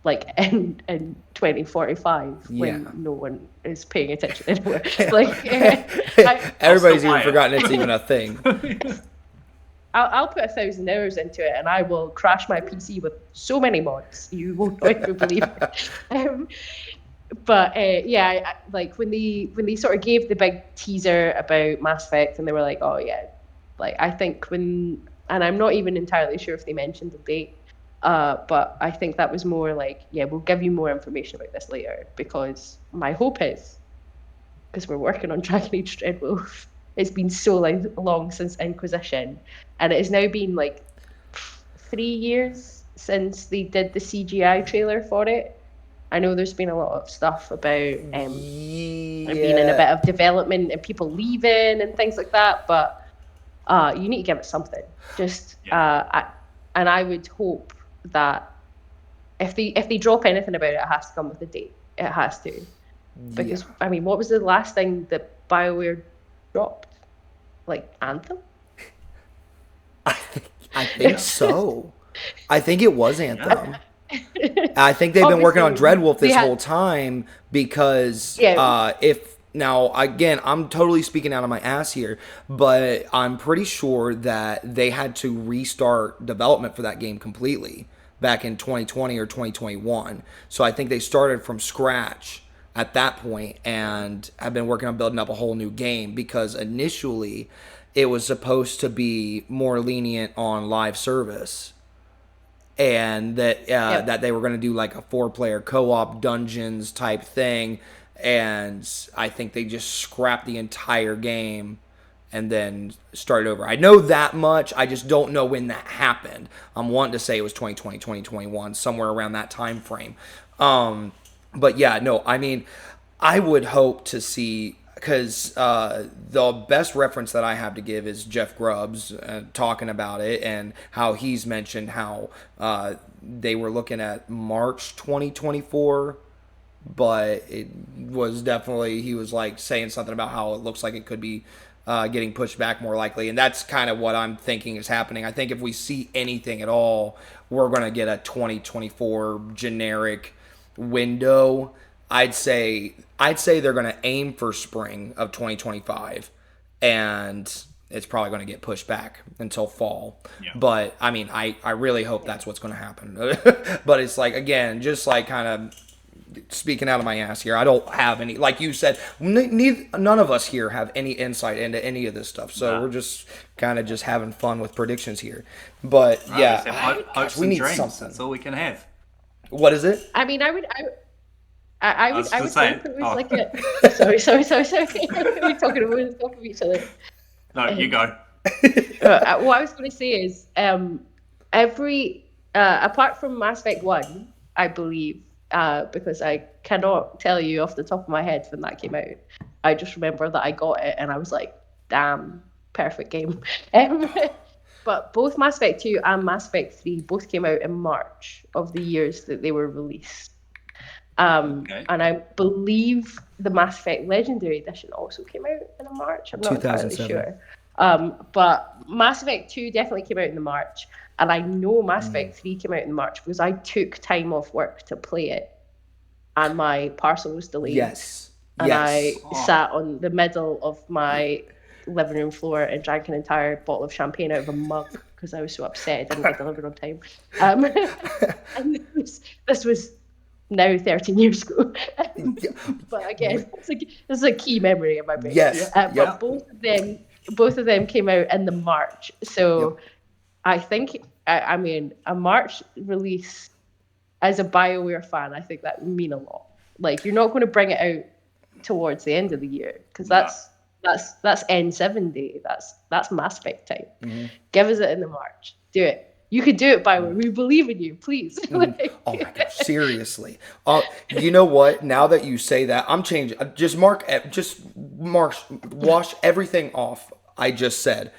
Like in 2045 when Yeah. no one is paying attention anymore. Like Everybody's still even buy it. forgotten it's even a thing. I'll put 1,000 hours into it and I will crash my PC with so many mods you won't even believe it. But yeah, like when they sort of gave the big teaser about Mass Effect and they were like, oh yeah, like I think and I'm not even entirely sure if they mentioned the date. But I think that was more like, yeah, we'll give you more information about this later, because my hope is, because we're working on Dragon Age Dreadwolf, it's been so long since Inquisition, and it has now been like 3 years since they did the CGI trailer for it. I know there's been a lot of stuff about it being in a bit Yeah. of development and people leaving and things like that, but you need to give it something. Just and I would hope that if they drop anything about it, it has to come with a date. It has to, Yeah. because I mean, what was the last thing that BioWare dropped? Like Anthem? I think so. I think it was Anthem. Yeah. I think they've been working on Obviously, Dreadwolf they this had whole time because yeah. if now again I'm totally speaking out of my ass here, but I'm pretty sure that they had to restart development for that game completely back in 2020 or 2021. So I think they started from scratch at that point and have been working on building up a whole new game because initially it was supposed to be more lenient on live service and that they were going to do like a 4-player co-op dungeons type thing, and I think they just scrapped the entire game and then started over. I know that much. I just don't know when that happened. I'm wanting to say it was 2020, 2021, somewhere around that time frame. But yeah, no, I mean, I would hope to see because the best reference that I have to give is Jeff Grubbs talking about it and how he's mentioned how they were looking at March 2024, but it was definitely he was like saying something about how it looks like it could be getting pushed back more likely, and that's kind of what I'm thinking is happening. I think if we see anything at all, we're gonna get a 2024 generic window. I'd say they're going to aim for spring of 2025, and it's probably going to get pushed back until fall. Yeah. But I mean, I really hope that's what's going to happen. But it's like again, just like kind of speaking out of my ass here. I don't have any, like you said, none of us here have any insight into any of this stuff. So we're just kind of just having fun with predictions here. But Right, yeah, let's have hopes we and need dreams. something. That's all we can have. What is it? I mean, I was I just would saying. hope it was like a. Sorry. We're talking about talking to each other. No, you go. What I was going to say is, every apart from Mass Effect 1, I believe, because I cannot tell you off the top of my head when that came out. I just remember that I got it and I was like, "Damn, perfect game." But both Mass Effect 2 and Mass Effect 3 both came out in March of the years that they were released. Okay. And I believe the Mass Effect Legendary Edition also came out in March. I'm not entirely 2007. sure. But Mass Effect 2 definitely came out in March. And I know Mass Effect 3 came out in March because I took time off work to play it. And my parcel was delayed. Yes. And I Oh. sat on the middle of my living room floor and drank an entire bottle of champagne out of a mug because I was so upset it didn't get delivered on time. And this was now 13 years ago. But again, this is a key memory in my brain. Yes. But both of them came out in the March. So I think, I mean, a March release as a BioWare fan, I think that would mean a lot. Like, you're not going to bring it out towards the end of the year because that's N7 day. That's Mass Effect time. Mm-hmm. Give us it in the March. Do it. You can do it, BioWare. We believe in you, please. Oh my gosh, seriously. You know what? Now that you say that, I'm changing. Just wash everything off I just said.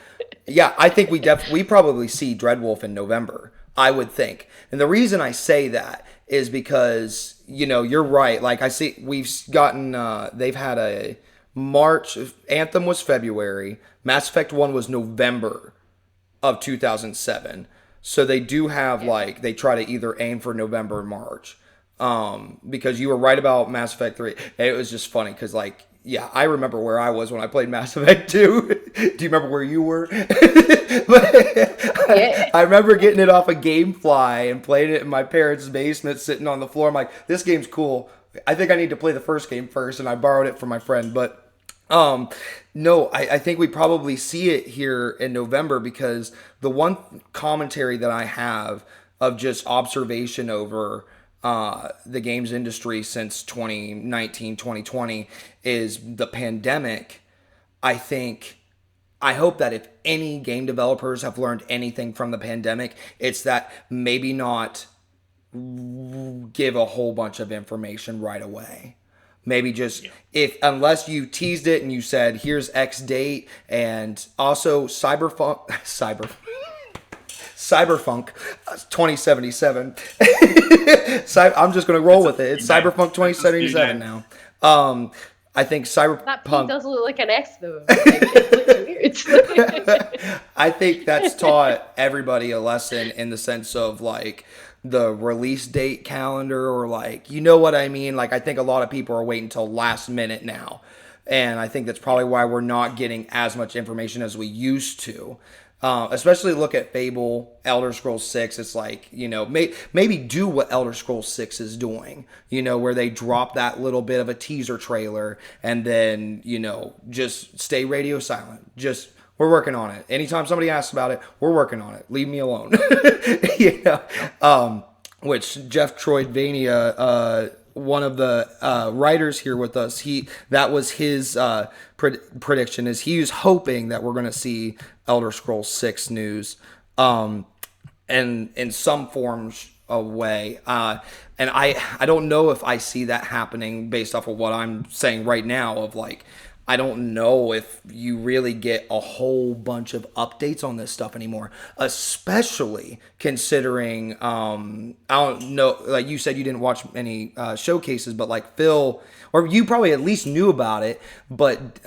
Yeah, I think we probably see Dreadwolf in November, I would think. And the reason I say that is because, you're right. Like I see we've gotten they've had a March, Anthem was February, Mass Effect 1 was November of 2007. So they do have they try to either aim for November or March. Because you were right about Mass Effect 3. It was just funny because I remember where I was when I played Mass Effect 2. Do you remember where you were? I remember getting it off a GameFly and playing it in my parents' basement sitting on the floor. I'm like, this game's cool. I think I need to play the first game first, and I borrowed it from my friend. But no, I think we probably see it here in November because the one commentary that I have of just observation over the games industry since 2019, 2020 is the pandemic. I hope that if any game developers have learned anything from the pandemic, it's that maybe not give a whole bunch of information right away. Maybe just if unless you teased it and you said here's X date, and also Cyberpunk 2077. I'm just gonna roll with it. It's Cyberpunk 2077 now. I think That P Cyberpunk. does look like an S though. Like, it looks weird. I think that's taught everybody a lesson in the sense of like the release date calendar, or like, you know what I mean? Like, I think a lot of people are waiting until last minute now. And I think that's probably why we're not getting as much information as we used to. Especially look at Fable, Elder Scrolls 6. It's like, maybe do what Elder Scrolls 6 is doing, where they drop that little bit of a teaser trailer and then, just stay radio silent. Just, we're working on it. Anytime somebody asks about it, we're working on it. Leave me alone. Which Jefftroidvania, one of the writers here with us, that was his prediction. Is he was hoping that we're going to see Elder Scrolls 6 news, and in some forms of way. And I don't know if I see that happening based off of what I'm saying right now. Of like, I don't know if you really get a whole bunch of updates on this stuff anymore, especially considering, I don't know, like you said, you didn't watch any showcases, but like Phil, or you probably at least knew about it, but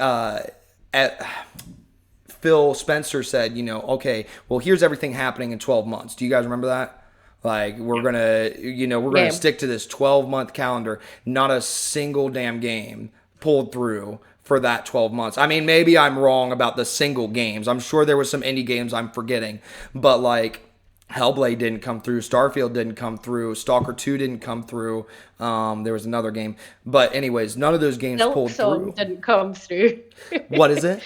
Phil Spencer said, okay, well, here's everything happening in 12 months. Do you guys remember that? Like, we're gonna stick to this 12-month calendar. Not a single damn game pulled through for that 12 months. I mean, maybe I'm wrong about the single games. I'm sure there was some indie games I'm forgetting, but like Hellblade didn't come through, Starfield didn't come through, Stalker 2 didn't come through. There was another game, but anyways, none of those games pulled through. Didn't come through. What is it?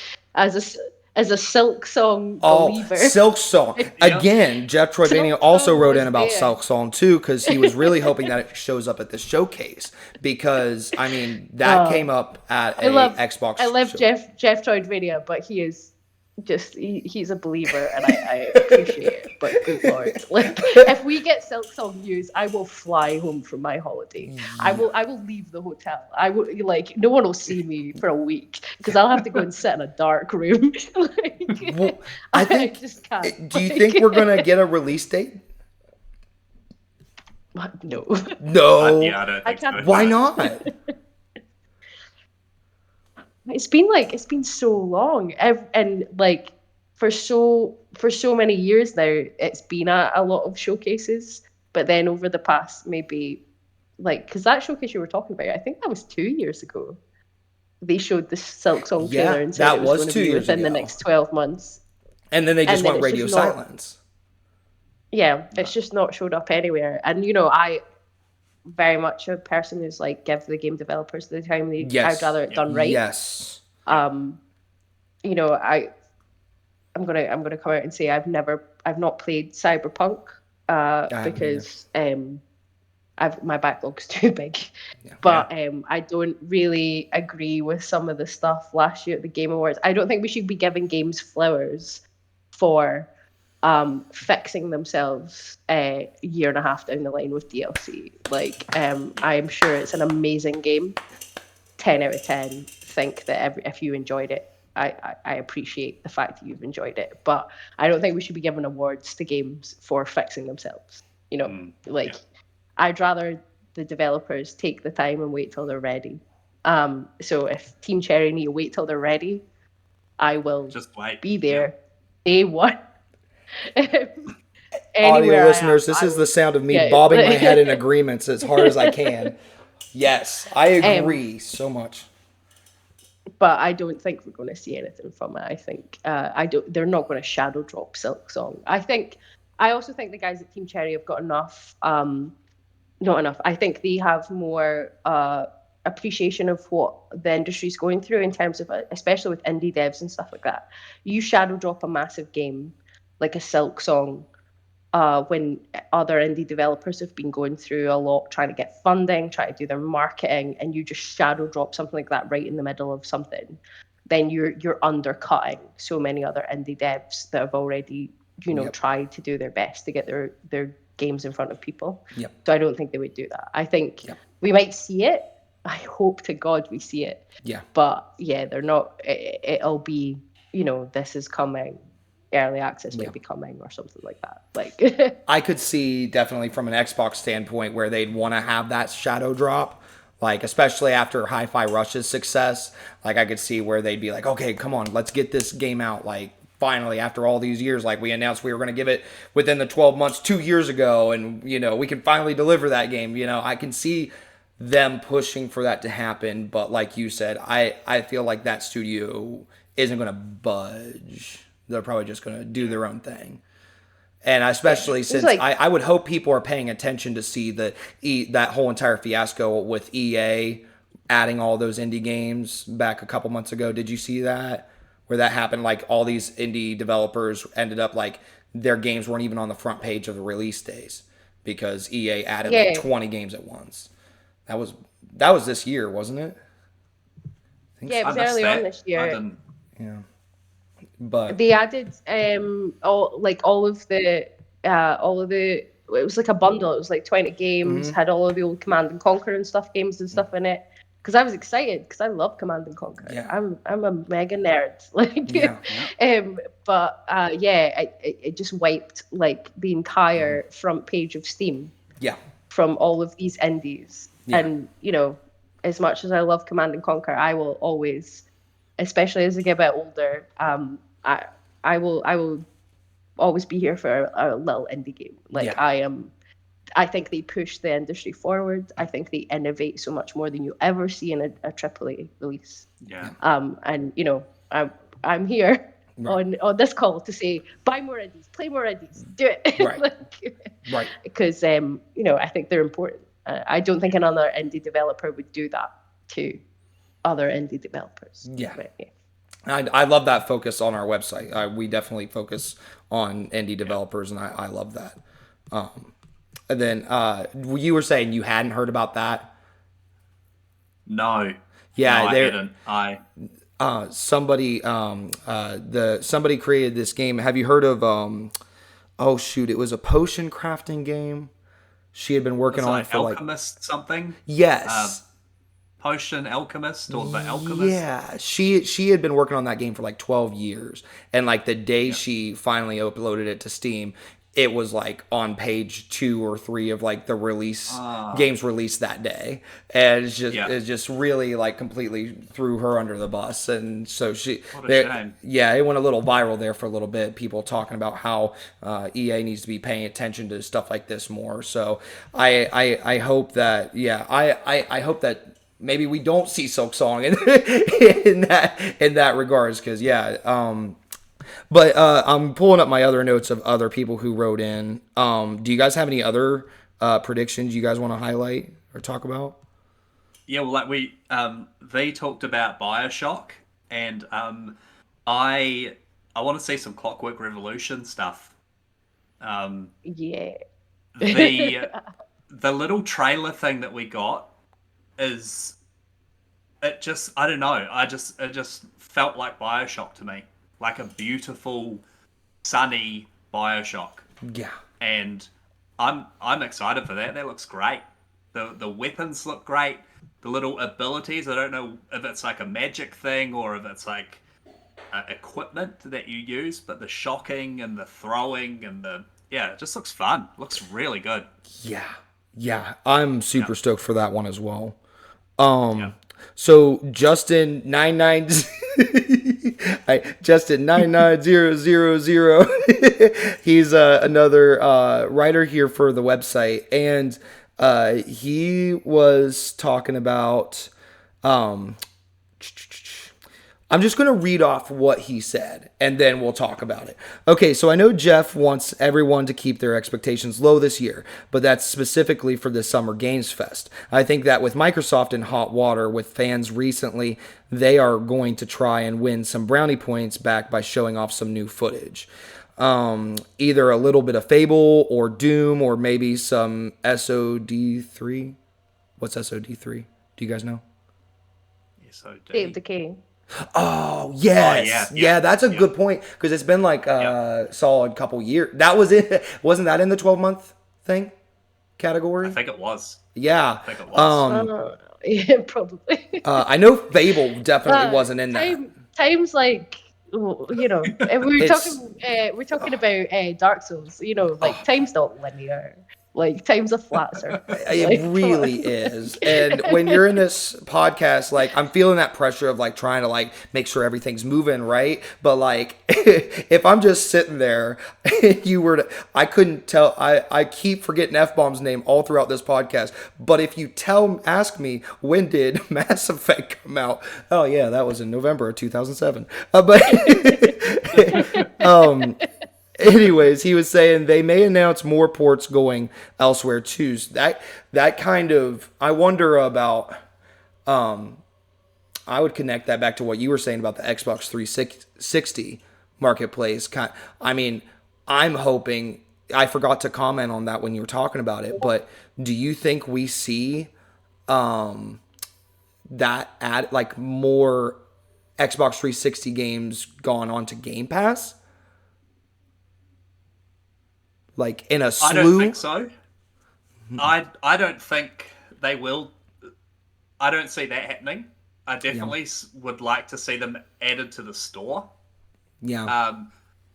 As a Silk Song believer. Silk Song. Again, Jefftroidvania also wrote in about Silk Song too, because he was really hoping that it shows up at the showcase. Because, I mean, that came up at Xbox. I love Jefftroidvania, but he is just, he's a believer, and I appreciate it. But good lord. Like, if we get Silk Song news, I will fly home from my holiday. I will leave the hotel. I will, like, no one will see me for a week because I'll have to go and sit in a dark room. Well, I just can't. Do you think we're gonna get a release date? No. No. Yeah, I don't think so. Why not? It's been so long, and like for so many years now, it's been a lot of showcases. But then over the past maybe, like, because that showcase you were talking about, I think that was 2 years ago. They showed the Silk Song trailer and said that it was going was to 2 be years within the ago. next 12 months. And then they just went radio just not- silence. Yeah, it's just not showed up anywhere. And I very much a person who's like, give the game developers the time they. Yes. I'd rather it done right. Yes. I'm gonna come out and say I've not played Cyberpunk because my backlog's too big. But I don't really agree with some of the stuff last year at the Game Awards. I don't think we should be giving games flowers for fixing themselves a year and a half down the line with DLC. Like, I'm sure it's an amazing game. 10 out of 10. Think that if you enjoyed it, I appreciate the fact that you've enjoyed it, but I don't think we should be giving awards to games for fixing themselves. I'd rather the developers take the time and wait till they're ready. So if Team Cherry need to wait till they're ready, I will just wait. Be there day one. Audio listeners, this is the sound of me bobbing my head in agreements as hard as I can. Yes, I agree so much. But I don't think we're going to see anything from it. I think they're not going to shadow drop Silk Song. I also think the guys at Team Cherry have got enough. Not enough. I think they have more appreciation of what the industry's going through in terms of, especially with indie devs and stuff like that. You shadow drop a massive game like a Silk Song, when other indie developers have been going through a lot, trying to get funding, trying to do their marketing, and you just shadow drop something like that right in the middle of something, then you're undercutting so many other indie devs that have already, Yep. tried to do their best to get their games in front of people. Yep. So I don't think they would do that. I think Yep. we might see it. I hope to God we see it. Yeah. But yeah, they're not. It'll be, this is coming. Early access might be coming or something like that. Like I could see definitely from an Xbox standpoint where they'd want to have that shadow drop, like especially after Hi-Fi Rush's success. Like I could see where they'd be like, okay, come on, let's get this game out. Like finally, after all these years, like we announced we were going to give it within the 12 months 2 years ago, and we can finally deliver that game. I can see them pushing for that to happen, but like you said, I feel like that studio isn't going to budge. They're probably just going to do their own thing. And especially since I would hope people are paying attention to see that whole entire fiasco with EA adding all those indie games back a couple months ago. Did you see that? Where that happened, like all these indie developers ended up like their games weren't even on the front page of the release days because EA added like 20 games at once. That was this year, wasn't it? It was early on this year. Yeah. But they added all of the it was like a bundle. It was like 20 games, had all of the old Command and Conquer and stuff in it. Because I was excited because I love Command and Conquer. Yeah. I'm a mega nerd. It just wiped like the entire front page of Steam. Yeah. From all of these indies. Yeah. And as much as I love Command and Conquer, I will always, especially as I get a bit older, I will always be here for a little indie game. I think they push the industry forward. I think they innovate so much more than you ever see in a AAA release. Yeah. And I'm here on this call to say, buy more indies, play more indies, do it. Right. Because I think they're important. I don't think another indie developer would do that to other indie developers. Yeah. Right, yeah. I love that focus on our website. We definitely focus on indie developers, and I love that. And then you were saying you hadn't heard about that? No. Yeah, no, I hadn't. Somebody somebody created this game. Have you heard of it was a potion crafting game. She had been working on it for Alchemist something? Yes. Potion Alchemist or The Alchemist? Yeah, she had been working on that game for like 12 years, and like the day she finally uploaded it to Steam, it was like on page 2 or 3 of like the games released that day, and it's just really like completely threw her under the bus, and so shame. Yeah, it went a little viral there for a little bit. People talking about how EA needs to be paying attention to stuff like this more. So I hope that I hope that maybe we don't see Silk Song in that regards, because but I'm pulling up my other notes of other people who wrote in. Do you guys have any other predictions you guys want to highlight or talk about? Yeah, well, like they talked about BioShock, and I want to see some Clockwork Revolution stuff. The little trailer thing that we got is, it just, I don't know, it just felt like BioShock to me. Like a beautiful, sunny BioShock. Yeah. And I'm excited for that. That looks great. The weapons look great. The little abilities, I don't know if it's like a magic thing or if it's like equipment that you use, but the shocking and the throwing and it just looks fun. Looks really good. Yeah. I'm super stoked for that one as well. So Justin 99 Justin 99000 he's another writer here for the website, and he was talking about I'm just going to read off what he said, and then we'll talk about it. Okay, so I know Jeff wants everyone to keep their expectations low this year, but that's specifically for the Summer Games Fest. I think that with Microsoft in hot water with fans recently, they are going to try and win some brownie points back by showing off some new footage. either a little bit of Fable or Doom or maybe some SOD3. What's SOD3? Do you guys know? SOD. State of Decay. Oh yes, yeah, that's a good point because it's been like a solid couple years. That was it. Wasn't that in the 12-month thing category? I think it was. Yeah. I think it was. Yeah, probably. I know Fable definitely wasn't in that. Times like and It's we're talking about Dark Souls. Like time's not linear. Like time's a flat surface. it Like, come really on. is. And when you're in this podcast, like I'm feeling that pressure of like trying to like make sure everything's moving right. But like if I'm just sitting there, I couldn't tell. I keep forgetting Fbomb's name all throughout this podcast. But if you ask me when did Mass Effect come out? Oh yeah, that was in November of 2007. Anyways, he was saying they may announce more ports going elsewhere too. So that kind of I wonder about. I would connect that back to what you were saying about the Xbox 360 marketplace. I mean, I'm hoping I forgot to comment on that when you were talking about it, but do you think we see that add like more Xbox 360 games gone onto Game Pass? Like in a slew? I don't think so. I don't think they will. I don't see that happening. I definitely would like to see them added to the store. Yeah.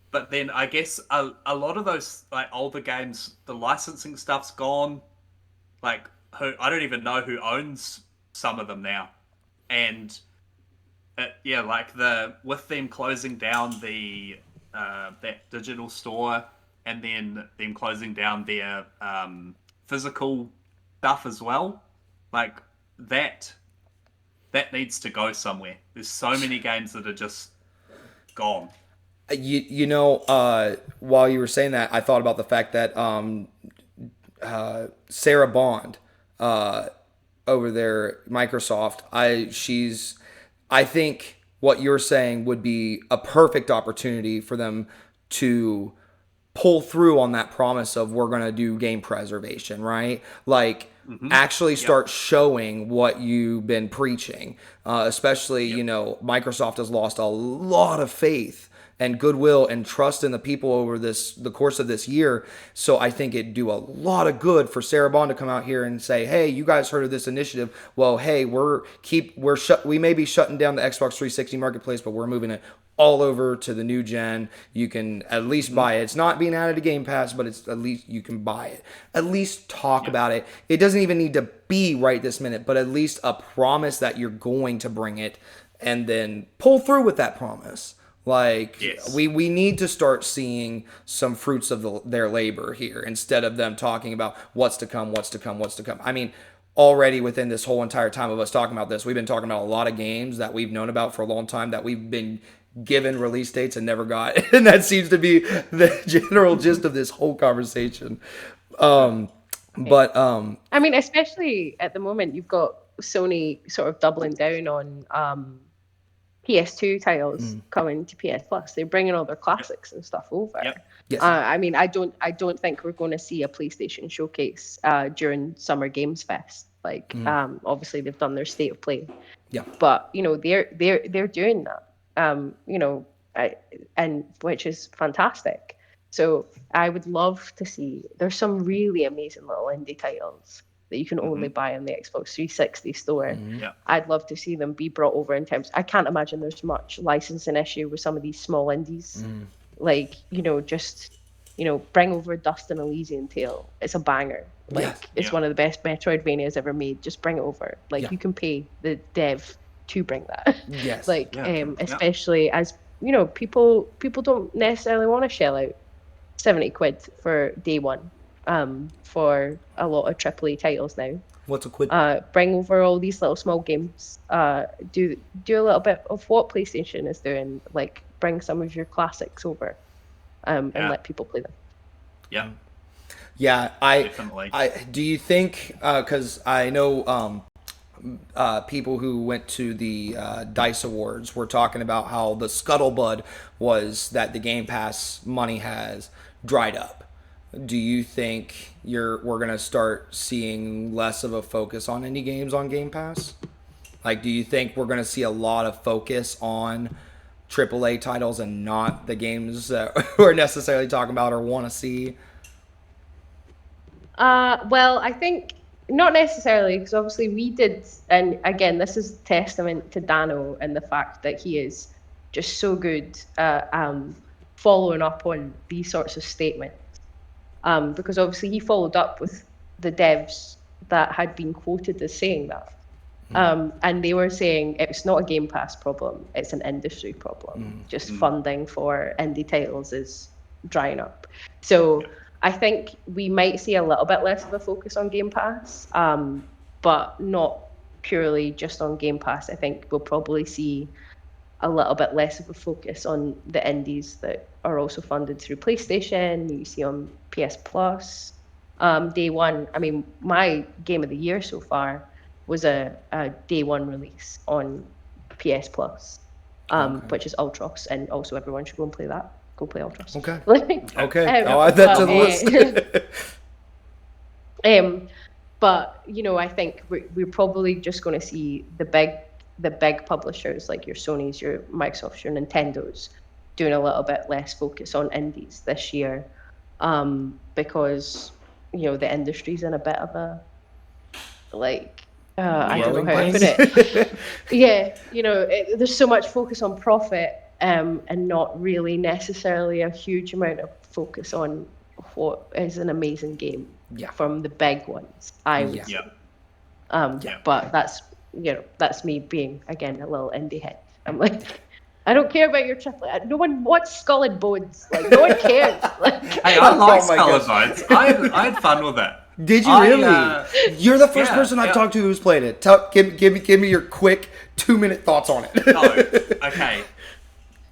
But then I guess a lot of those like older games, the licensing stuff's gone. Like I don't even know who owns some of them now, and like with them closing down the that digital store, and then them closing down their physical stuff as well, like that needs to go somewhere. There's so many games that are just gone. While you were saying that, I thought about the fact that Sarah Bond over there, Microsoft, I think what you're saying would be a perfect opportunity for them to pull through on that promise of we're going to do game preservation, right? Like actually start showing what you've been preaching. Especially, Microsoft has lost a lot of faith and goodwill and trust in the people over the course of this year. So I think it'd do a lot of good for Sarah Bond to come out here and say, hey, you guys heard of this initiative. Well, hey, we may be shutting down the Xbox 360 marketplace, but we're moving it all over to the new gen. You can at least buy it. It's not being added to Game Pass, but it's at least you can buy it. At least talk about it. It doesn't even need to be right this minute, but at least a promise that you're going to bring it and then pull through with that promise. Like we need to start seeing some fruits of their labor here instead of them talking about what's to come. I mean, already within this whole entire time of us talking about this, we've been talking about a lot of games that we've known about for a long time that we've been given release dates and never got. And that seems to be the general gist of this whole conversation. I mean, especially at the moment, you've got Sony sort of doubling down on PS2 titles coming to PS Plus. They're bringing all their classics and stuff over. Yep. Yes. I mean, I don't think we're going to see a PlayStation showcase during Summer Games Fest. Like, obviously they've done their state of play. Yeah. But they're doing that. And which is fantastic. So I would love to see. There's some really amazing little indie titles that you can only buy on the Xbox 360 store. Yeah. I'd love to see them be brought over in terms. I can't imagine there's much licensing issue with some of these small indies. Like, bring over Dust and Elysian Tale. It's a banger. Like, it's one of the best Metroidvanias ever made. Just bring it over. Like, you can pay the dev to bring that. Yes. Especially as, people don't necessarily want to shell out 70 quid for day one. For a lot of AAA titles now. What's a quid? Bring over all these little small games. Do a little bit of what PlayStation is doing. Like, bring some of your classics over, and let people play them. Yeah. Yeah, definitely. Do you think? Because I know people who went to the Dice Awards were talking about how the scuttlebutt was that the Game Pass money has dried up. Do you think we're gonna start seeing less of a focus on indie games on Game Pass? Like, do you think we're gonna see a lot of focus on AAA titles and not the games that we're necessarily talking about or want to see? Well, I think not necessarily, because obviously we did, and again, this is testament to Dano and the fact that he is just so good at following up on these sorts of statements. Because obviously he followed up with the devs that had been quoted as saying that. And they were saying it's not a Game Pass problem, it's an industry problem. Just funding for indie titles is drying up. So I think we might see a little bit less of a focus on Game Pass, but not purely just on Game Pass. I think we'll probably see a little bit less of a focus on the indies that are also funded through PlayStation. You see on PS Plus. Day one, I mean, my game of the year so far was a day one release on PS Plus, which is Ultros, and also everyone should go and play that. Go play Ultros. Okay. Okay. I'll add that to the list. But I think we're probably just going to see the big publishers like your Sonys, your Microsofts, your Nintendos doing a little bit less focus on indies this year, because the industry's in a bit of a I don't know how to put it. Yeah, there's so much focus on profit, and not really necessarily a huge amount of focus on what is an amazing game from the big ones. I would say. But that's me being again a little indie head. I'm like, I don't care about your AAA. No one wants Skull and Bones. Like, no one cares. Hey, I like Skull and Bones. I had fun with it. Did you really? You're the first person I've talked to who's played it. Give me your quick 2-minute thoughts on it. No, okay.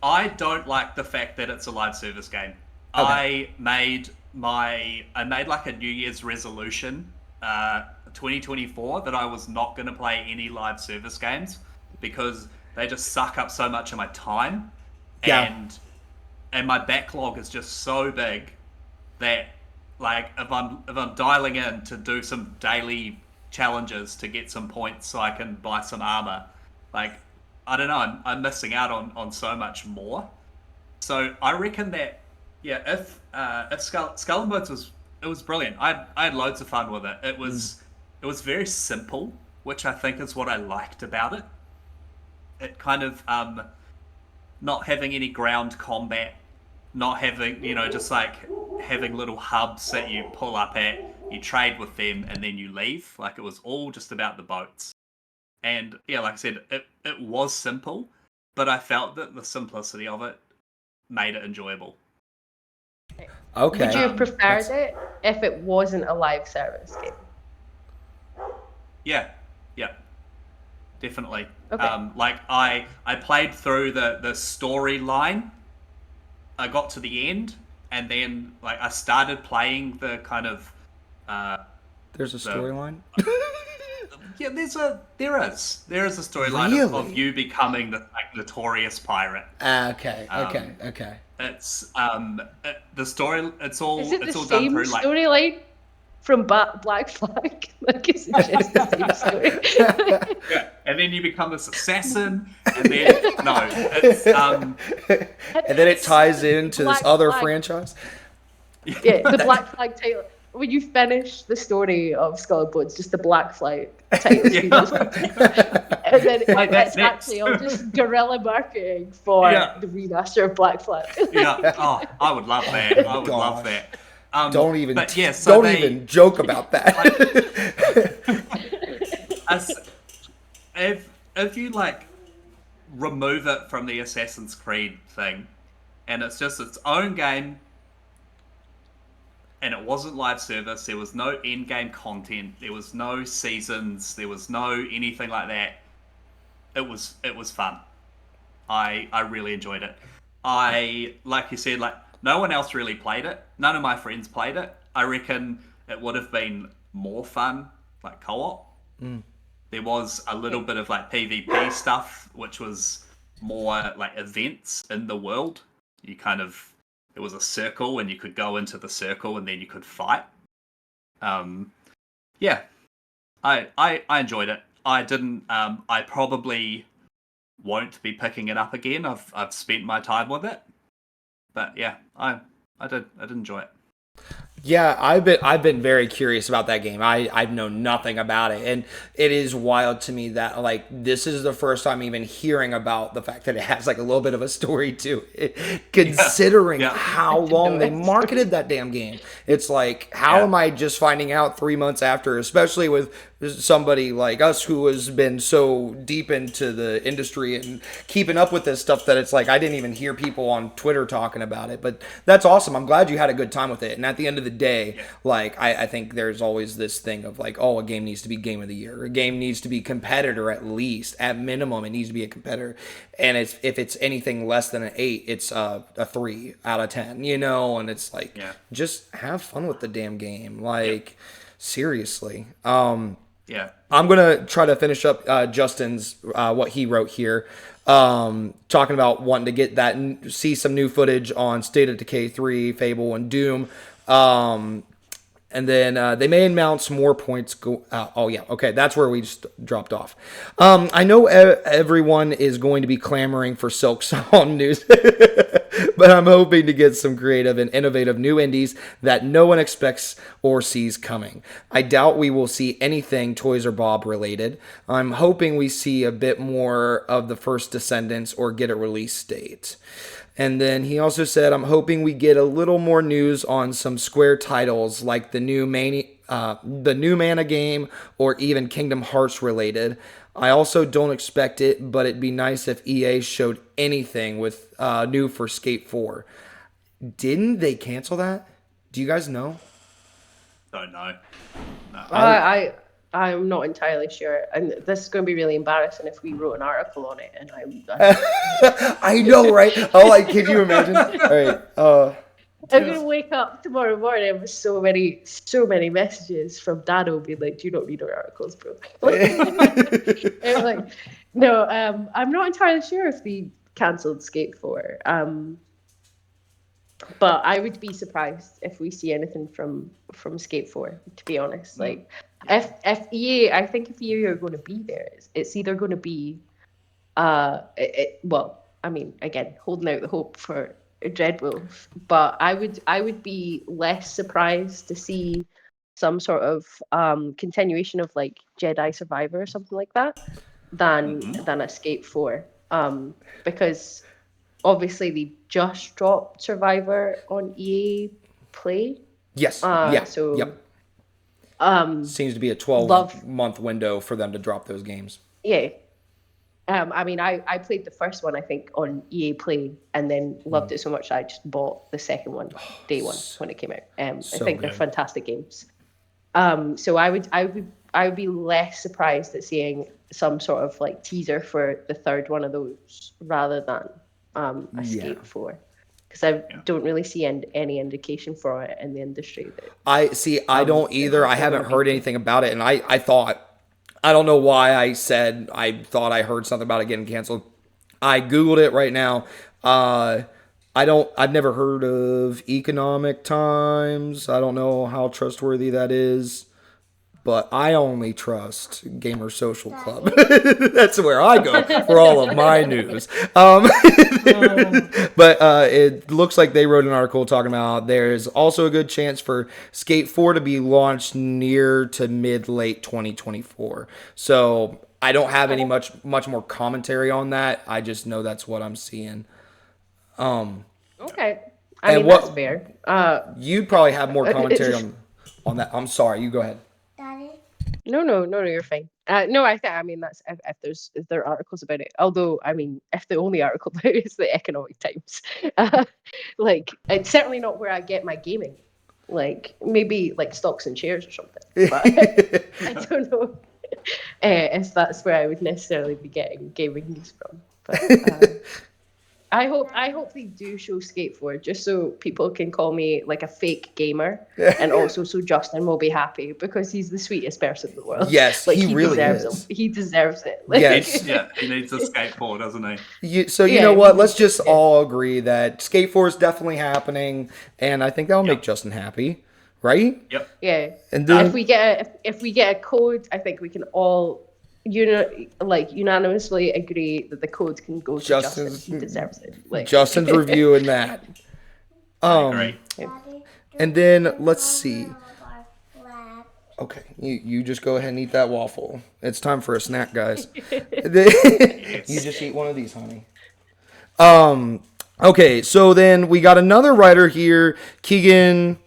I don't like the fact that it's a live service game. Okay. I made like a New Year's resolution, 2024, that I was not going to play any live service games because they just suck up so much of my time, and my backlog is just so big that, like, if I'm dialing in to do some daily challenges to get some points so I can buy some armor, like, I don't know, I'm missing out on so much more. So I reckon that if Skull and Bones was brilliant. I had loads of fun with it. It was very simple, which I think is what I liked about it. It kind of not having any ground combat, not having, just like having little hubs that you pull up at, you trade with them, and then you leave. Like, it was all just about the boats. And like I said, it was simple, but I felt that the simplicity of it made it enjoyable. Okay. Would you have preferred it if it wasn't a live service game? Yeah, definitely. Okay. Like, I played through the storyline. I got to the end, and then like I started playing the kind of. There's a storyline. Yeah, there is a storyline Really? of you becoming the notorious pirate. Okay. It's the story. It's all Is it it's the all done same through like. storyline from Black Flag? Like, is it just the same story? Yeah, and then you become this assassin, and then it's and then it ties into this other franchise. Yeah, the Black Flag title. When you finish the story of Skull and Bones, just the Black Flag title. And then it's actually all just guerrilla marketing for the remaster of Black Flag. Oh, I would love that. I would love that. Don't even joke about that. If you like remove it from the Assassin's Creed thing, and it's just its own game, and it wasn't live service, there was no in-game content, there was no seasons, there was no anything like that. It was fun. I really enjoyed it. Like you said, like, no one else really played it. None of my friends played it. I reckon it would have been more fun, like co-op. there was a little bit of like PvP stuff, which was more like events in the world. You kind of, it was a circle, and you could go into the circle, and then you could fight. Yeah, I enjoyed it. I didn't. I probably won't be picking it up again. I've spent my time with it, but yeah, I did enjoy it. Yeah, I've been very curious about that game. I've known nothing about it, and it is wild to me that like this is the first time even hearing about the fact that it has like a little bit of a story to it, considering Yeah. how long they marketed that damn game. It's like, how am I just finding out 3 months after, especially with somebody like us who has been so deep into the industry and keeping up with this stuff that it's like I didn't even hear people on Twitter talking about it. But that's awesome. I'm glad you had a good time with it. And at the end of the day, like I think there's always this thing of like, oh, a game needs to be game of the year. A game needs to be competitor at least. At minimum, it needs to be a competitor. And if it's anything less than an 8, it's a 3 out of 10. You know, and it's like just have fun with the damn game. Like seriously. Yeah. I'm gonna try to finish up Justin's what he wrote here, talking about wanting to get that and see some new footage on State of Decay 3, Fable, and Doom. And then they may announce more points. Oh, yeah. Okay, that's where we just dropped off. I know everyone is going to be clamoring for Silk Song news, but I'm hoping to get some creative and innovative new indies that no one expects or sees coming. I doubt we will see anything Toys R Bob related. I'm hoping we see a bit more of the first Descendants or get a release date. And then he also said, I'm hoping we get a little more news on some Square titles like the new Mana game or even Kingdom Hearts related. I also don't expect it, but it'd be nice if EA showed anything with new for Skate 4. Didn't they cancel that? Do you guys know? Don't know. No. I'm not entirely sure, and this is going to be really embarrassing if we wrote an article on it, and I know, right? Oh, like, could you imagine? All right. I'm going to wake up tomorrow morning with so many messages from Dado being like, "Do you not read our articles, bro?" Like, no, I'm not entirely sure if they cancelled Skate 4. But I would be surprised if we see anything from Skate 4, to be honest. Like, if EA, I think if EA are going to be there, it's either going to be, well, I mean, again, holding out the hope for Dreadwolf, but I would be less surprised to see some sort of continuation of like Jedi Survivor or something like that than a Skate 4, because obviously they just dropped Survivor on EA Play. Yes. So yep. Seems to be a 12-month window for them to drop those games. Yeah. I mean, I played the first one, I think, on EA Play, and then loved it so much I just bought the second one day one when it came out. I think they're fantastic games. So I would be less surprised at seeing some sort of like teaser for the third one of those rather than a Skate 4, because I don't really see any indication for it in the industry. I don't either. I haven't heard anything about it, and I thought, I don't know why I said I thought I heard something about it getting canceled. I Googled it right now. I've never heard of Economic Times. I don't know how trustworthy that is, but I only trust Gamer Social Club. That's where I go for all of my news. But it looks like they wrote an article talking about there's also a good chance for Skate 4 to be launched near to mid-late 2024. So I don't have any much more commentary on that. I just know that's what I'm seeing. Okay. I mean, that's fair. You'd probably have more commentary on that. I'm sorry. You go ahead. Daddy. No, you're fine. No, I mean that's if there are articles about it. Although, I mean, if the only article about it is the Economic Times, like it's certainly not where I get my gaming. Like maybe like stocks and shares or something. But I don't know if that's where I would necessarily be getting gaming news from. But I hope they do show Skate 4 just so people can call me like a fake gamer, and also so Justin will be happy because he's the sweetest person in the world. Yes, Like he he really deserves is. it. He deserves it. Yes. Yeah, he needs a skateboard, doesn't he? You know Yeah, what? Let's just yeah. all agree that Skate 4 is definitely happening, and I think that'll make Yep. Justin happy, right? Yep. Yeah. And If then we get a code, I think we can all unanimously agree that the code can go to Justin. Justin's He deserves it. Like Justin's reviewing that. I agree. Daddy, And then don't let's fall see. out of our flag. Okay, you just go ahead and eat that waffle. It's time for a snack, guys. You just eat one of these, honey. Okay, so then we got another writer here, Keegan.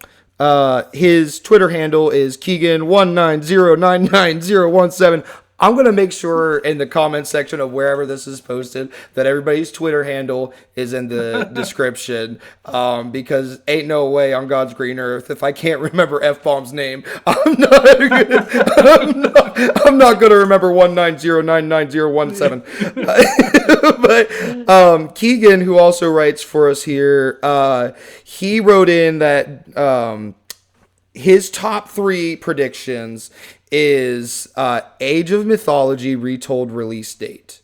His Twitter handle is Keegan1909917. I'm gonna make sure in the comment section of wherever this is posted that everybody's Twitter handle is in the description. Because ain't no way on God's green earth if I can't remember F-Bomb's name, I'm not gonna remember 190999017. But Keegan, who also writes for us here, he wrote in that his top 3 predictions is Age of Mythology retold release date.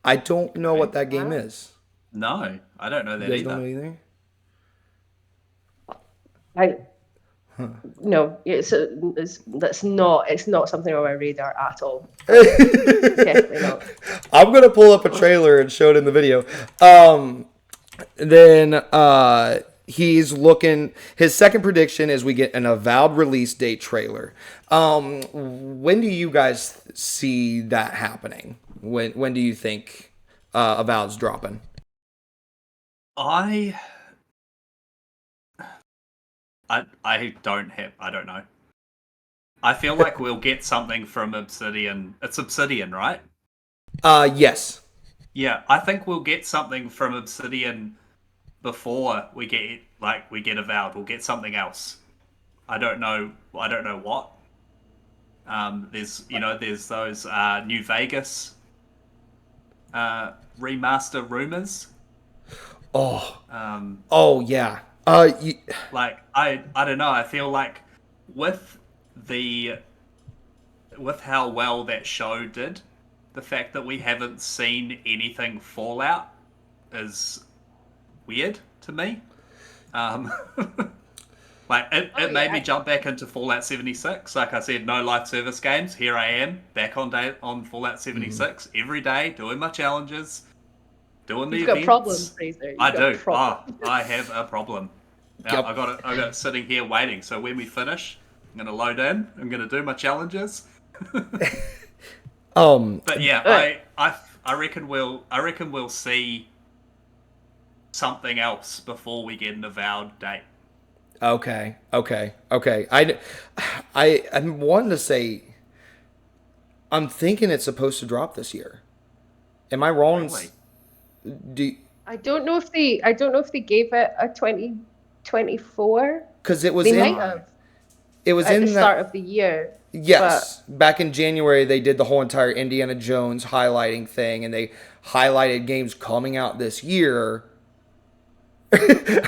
I don't know what that game is. No, I don't know that You guys either. don't know either? no, it's not something on my radar at all. Definitely not. I'm gonna pull up a trailer and show it in the video. Then he's looking. His second prediction is we get an Avowed release date trailer. When do you guys see that happening? When do you think Avowed's dropping? I don't know. I feel like we'll get something from Obsidian. It's Obsidian, right? Yes. Yeah, I think we'll get something from Obsidian before we get Avowed. We'll get something else. I don't know what. There's those New Vegas remaster rumors. Oh yeah. Like I don't know. I feel like with how well that show did, the fact that we haven't seen anything Fallout is weird to me. Like it made me jump back into Fallout 76. Like I said, no live service games. Here I am back on Fallout 76 every day, doing my challenges, doing the You've events. got problems, Fraser. I do. I have a problem. Now, I got it sitting here waiting. So when we finish, I'm gonna load in. I'm gonna do my challenges. But yeah, I reckon we'll see something else before we get an Avowed date. Okay. I'm wanting to say, I'm thinking it's supposed to drop this year. Am I wrong? Really? I don't know if they gave it a 2024. Because it was They in. might have It was at in the that. start of the year. Yes, back in January they did the whole entire Indiana Jones highlighting thing, and they highlighted games coming out this year.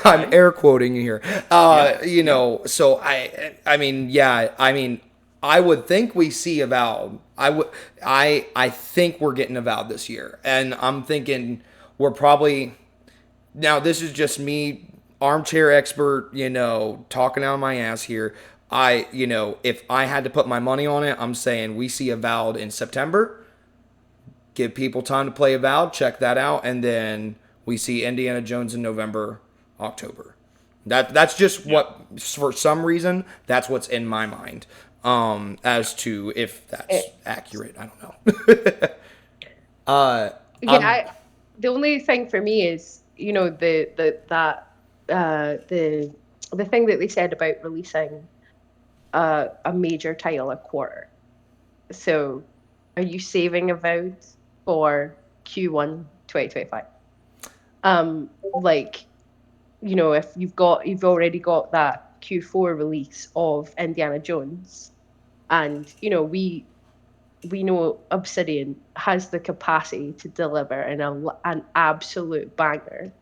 I'm air quoting here. So I mean, I would think we see Avowed. I think we're getting Avowed this year, and I'm thinking we're probably. Now this is just me, armchair expert, talking out of my ass here. If I had to put my money on it, I'm saying we see Avowed in September. Give people time to play Avowed, check that out, and then we see Indiana Jones in November, October. That's just what, for some reason, that's what's in my mind. As to if that's accurate, I don't know. The only thing for me is, the thing that they said about releasing a major title a quarter. So, are you saving Avowed for Q1 2025? If you've already got that Q4 release of Indiana Jones, and we know Obsidian has the capacity to deliver an absolute banger.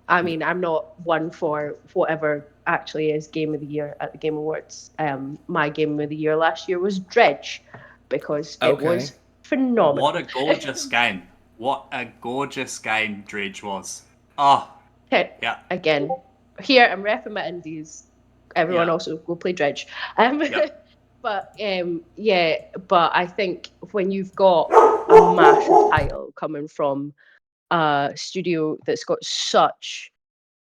I mean, I'm not one for whatever actually is Game of the Year at the Game Awards. My Game of the Year last year was Dredge because it Okay. was phenomenal. What a gorgeous game. What a gorgeous game Dredge was. Oh, yeah. Again, here I'm repping my indies. Everyone Yeah. also go play Dredge. Yep. But yeah, but I think when you've got a massive title coming from a studio that's got such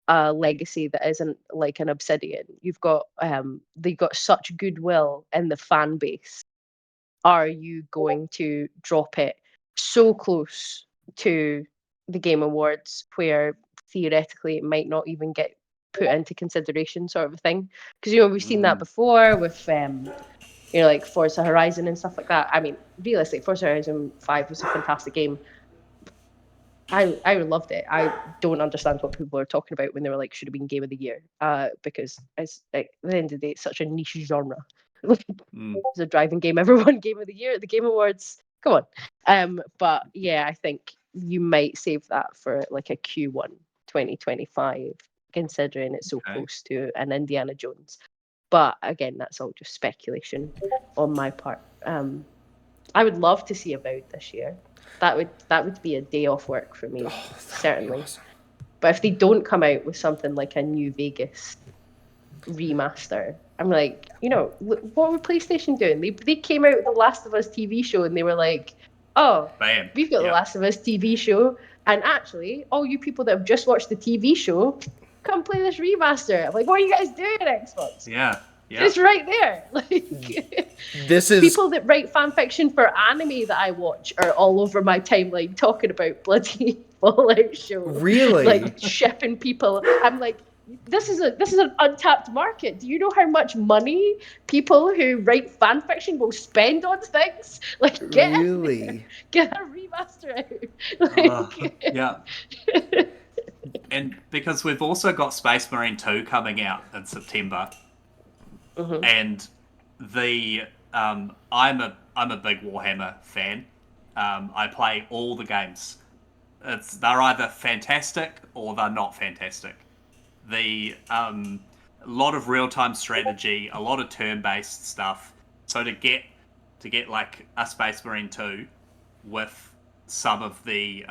a legacy that isn't like an Obsidian, they've got such goodwill in the fan base. Are you going to drop it so close to the Game Awards where theoretically it might not even get put into consideration, sort of a thing? Because we've seen that before with like Forza Horizon and stuff like that. I mean, realistically, Forza Horizon 5 was a fantastic game. I loved it. I don't understand what people are talking about when they were like, should have been Game of the Year. Because it's like at the end of the day, it's such a niche genre. It's a driving game. Everyone Game of the Year at the Game Awards. Come on. But yeah, I think you might save that for like a Q1 2025, considering it's so close to an Indiana Jones. But again, that's all just speculation on my part. I would love to see Avowed this year. That would be a day off work for me, certainly. Awesome. But if they don't come out with something like a New Vegas remaster, I'm like, what were PlayStation doing? They came out with the Last of Us TV show and they were like, oh, Bam. we've got the Last of Us TV show, and actually, all you people that have just watched the TV show, come play this remaster. I'm like, what are you guys doing, Xbox? Yeah. It's right there. Like, this is people that write fan fiction for anime that I watch are all over my timeline talking about bloody Fallout show. Really? Like shipping people. I'm like, this is an untapped market. Do you know how much money people who write fan fiction will spend on things? Like, get a remaster out. Yeah. And because we've also got Space Marine 2 coming out in September. And I'm a big Warhammer fan. I play all the games. They're either fantastic or they're not fantastic. A lot of real-time strategy, a lot of turn-based stuff. So to get like a Space Marine 2 with some of the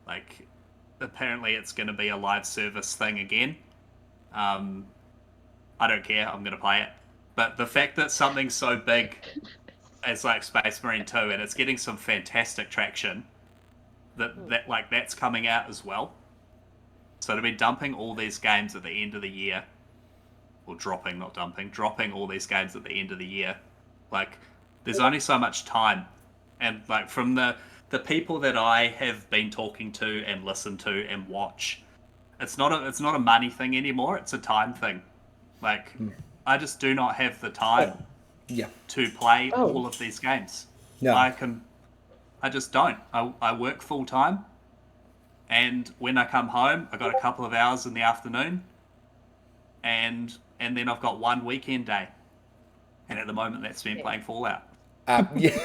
like, apparently it's going to be a live service thing again. I don't care. I'm going to play it. But the fact that something so big as like Space Marine 2 and it's getting some fantastic traction, that's coming out as well. So to be dumping all these games at the end of the year, or dropping all these games at the end of the year, like there's only so much time, and like from the people that I have been talking to and listened to and watch, it's not a money thing anymore. It's a time thing. Like, I just do not have the time to play all of these games. No. I just don't. I work full time, and when I come home, I got a couple of hours in the afternoon, and then I've got one weekend day. And at the moment, that's spent playing Fallout. Yeah.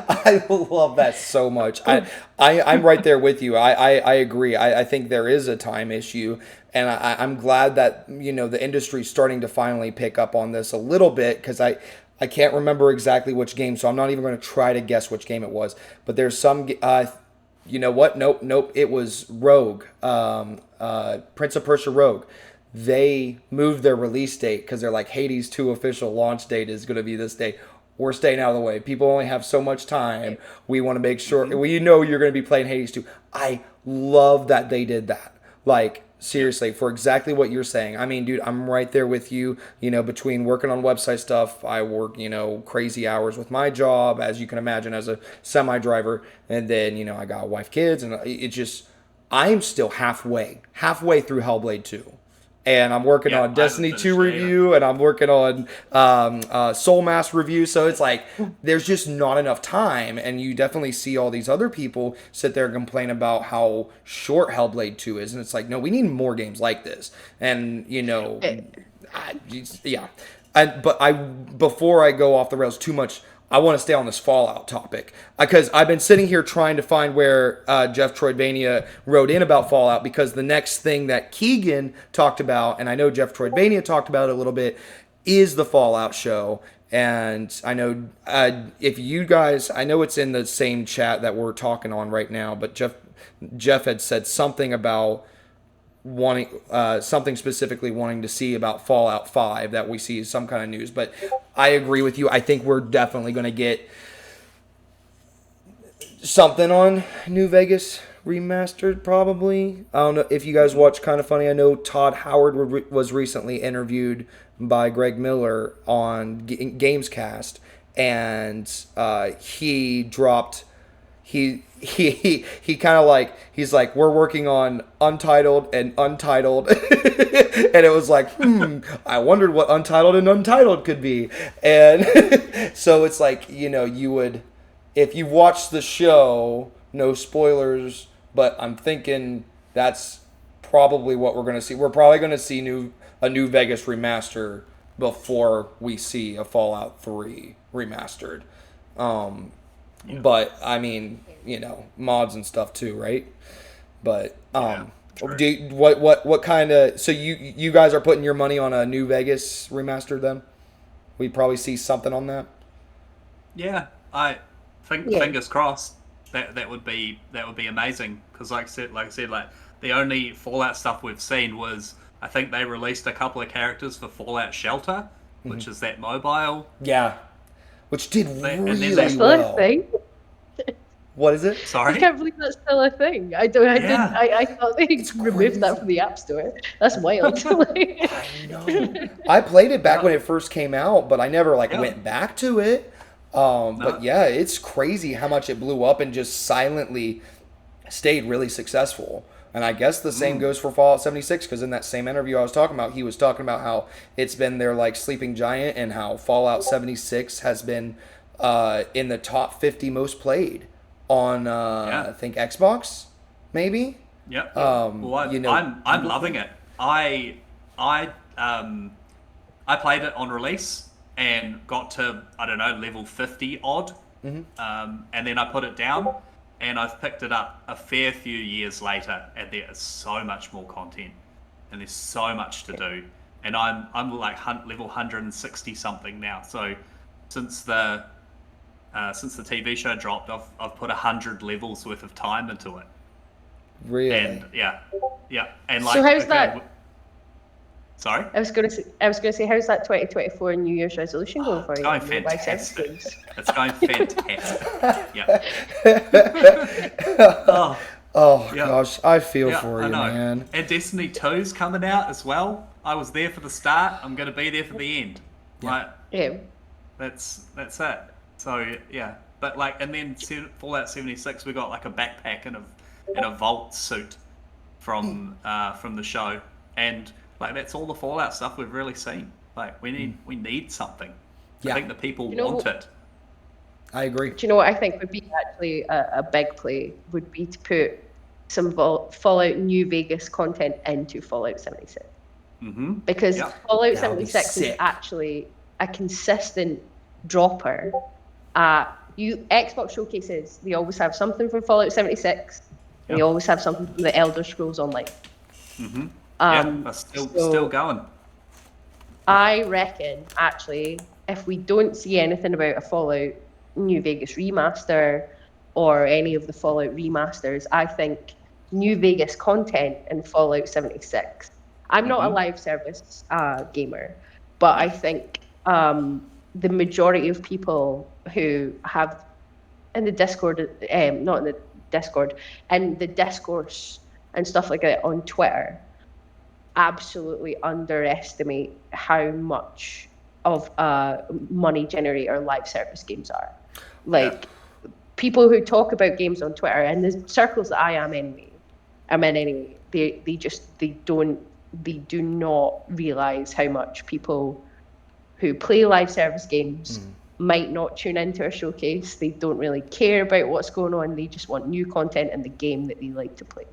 I love that so much. I'm right there with you. I agree. I think there is a time issue, and I'm glad that the industry's starting to finally pick up on this a little bit, because I can't remember exactly which game, so I'm not even going to try to guess which game it was. But there's some. You know what? Nope. It was Rogue. Prince of Persia Rogue. They moved their release date because they're like, Hades 2 official launch date is going to be this day. We're staying out of the way. People only have so much time. We want to make sure. We know you're going to be playing Hades 2. I love that they did that. Like, seriously, for exactly what you're saying. I mean, dude, I'm right there with you. Between working on website stuff, I work, crazy hours with my job, as you can imagine, as a semi-driver. And then, I got a wife, kids, and it just, I'm still halfway through Hellblade 2. And I'm working on Destiny 2 review, and I'm working on Soul Mass review. So it's like, there's just not enough time. And you definitely see all these other people sit there and complain about how short Hellblade 2 is. And it's like, no, we need more games like this. And, yeah. But before I go off the rails too much, I want to stay on this Fallout topic because I've been sitting here trying to find where Jefftroidvania wrote in about Fallout, because the next thing that Keegan talked about, and I know Jefftroidvania talked about it a little bit, is the Fallout show. And I know if you guys, I know it's in the same chat that we're talking on right now, but Jeff had said something about wanting something specifically wanting to see about Fallout 5, that we see some kind of news. But I agree with you. I think we're definitely going to get something on New Vegas remastered, probably. I don't know if you guys watch Kind of Funny. I know Todd Howard was recently interviewed by Greg Miller on Gamescast, and he dropped he kind of like, he's like, we're working on Untitled and Untitled. And it was like, I wondered what Untitled and Untitled could be. And so it's like, you would, if you watch the show, no spoilers, but I'm thinking that's probably what we're going to see. We're probably going to see a New Vegas remaster before we see a Fallout 3 remastered. But I mean, mods and stuff too, right? But what kind of, so you guys are putting your money on a New Vegas remaster then? We probably see something on that. Yeah, I think fingers crossed. That would be amazing, because like I said, the only Fallout stuff we've seen was, I think they released a couple of characters for Fallout Shelter, which is that mobile. Yeah. Which did really that's well. still a thing. What is it? Sorry? I can't believe that's still a thing. I thought they removed that from the App Store. That's wild. I know. I played it back when it first came out, but I never went back to it. But yeah, it's crazy how much it blew up and just silently stayed really successful. And I guess the same goes for Fallout 76, because in that same interview I was talking about, he was talking about how it's been their sleeping giant, and how Fallout 76 has been in the top 50 most played on I think Xbox, maybe. Yep. Well, I'm loving it. I played it on release and got to, I don't know, level 50 odd, and then I put it down. And I've picked it up a fair few years later, and there is so much more content, and there's so much to do. And I'm like level 160 something now. So since the TV show dropped, I've put 100 levels worth of time into it. Really? And yeah. And so how's that? Sorry? I was going to say, how's that 2024 New Year's resolution going for you? It's going fantastic. It's going fantastic. Yeah. Gosh, I feel for you, man. And Destiny 2's coming out as well. I was there for the start. I'm going to be there for the end. Right? Yeah. That's it. So yeah, but and then Fallout 76, we got a backpack and a vault suit from the show, and that's all the Fallout stuff we've really seen. We need something. I think the people want it. I agree. Do you know what I think would be actually a big play? Would be to put some Fallout New Vegas content into Fallout 76. Because Fallout 76 is actually a consistent dropper. Xbox showcases, they always have something from Fallout 76, and they always have something from the Elder Scrolls Online. That's still going. I reckon, actually, if we don't see anything about a Fallout New Vegas remaster or any of the Fallout remasters, I think New Vegas content in Fallout 76. I'm not a live service gamer, but I think the majority of people who have in the Discord, not in the Discord, in the discourse and stuff like that on Twitter, absolutely underestimate how much of a money generator live service games are. People who talk about games on Twitter, and the circles that I'm in anyway, they do not realize how much people who play live service games might not tune into a showcase. They don't really care about what's going on. They just want new content in the game that they like to play.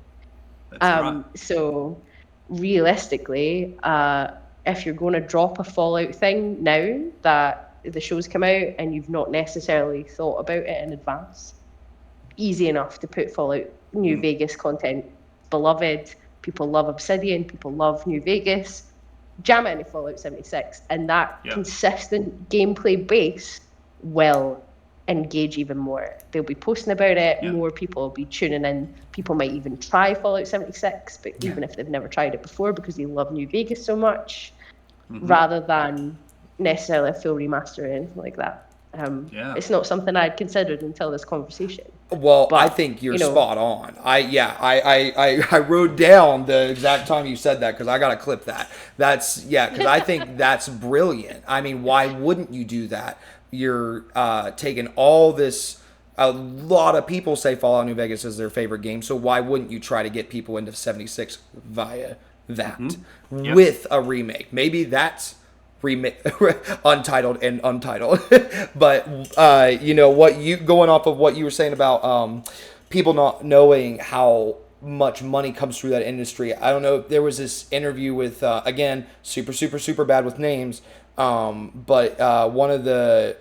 That's right. So realistically, if you're going to drop a Fallout thing now that the shows come out and you've not necessarily thought about it in advance, easy enough to put Fallout New Vegas content. Beloved, people love Obsidian, people love New Vegas. Jam it into Fallout 76, and that consistent gameplay base will engage even more. They'll be posting about it, more people will be tuning in. People might even try Fallout 76, but even if they've never tried it before because they love New Vegas so much, rather than necessarily a full remaster or anything like that. It's not something I'd considered until this conversation. Well, but, I think you're spot on. I wrote down the exact time you said that because I gotta clip that. That's because I think that's brilliant. I mean, why wouldn't you do that? You're taking all this. A lot of people say Fallout New Vegas is their favorite game, so why wouldn't you try to get people into 76 via that with a remake? Maybe that's untitled and untitled. But what you going off of what you were saying about people not knowing how much money comes through that industry. I don't know. There was this interview with again, super bad with names, but one of the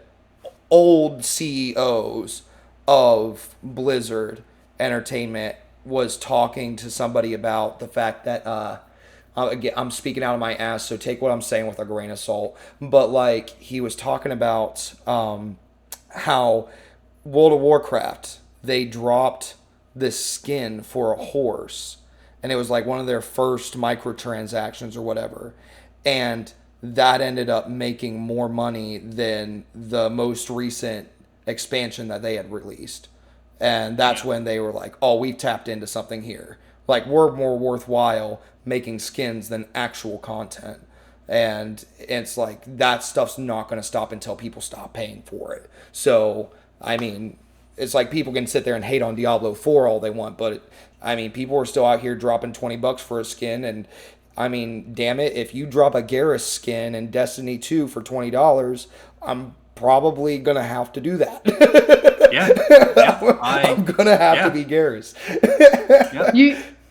old CEOs of Blizzard Entertainment was talking to somebody about the fact that again, I'm speaking out of my ass, so take what I'm saying with a grain of salt. But like he was talking about how World of Warcraft, they dropped this skin for a horse, and it was like one of their first microtransactions or whatever, and that ended up making more money than the most recent expansion that they had released. And that's when they were like, oh, we've tapped into something here. Like, we're more worthwhile making skins than actual content. And it's like, that stuff's not going to stop until people stop paying for it. So, I mean, it's like people can sit there and hate on Diablo 4 all they want, but, I mean, people are still out here dropping $20 for a skin. And, I mean, damn it, if you drop a Garrus skin in Destiny 2 for $20, I'm probably going to have to do that. I'm going to have to be Garrus.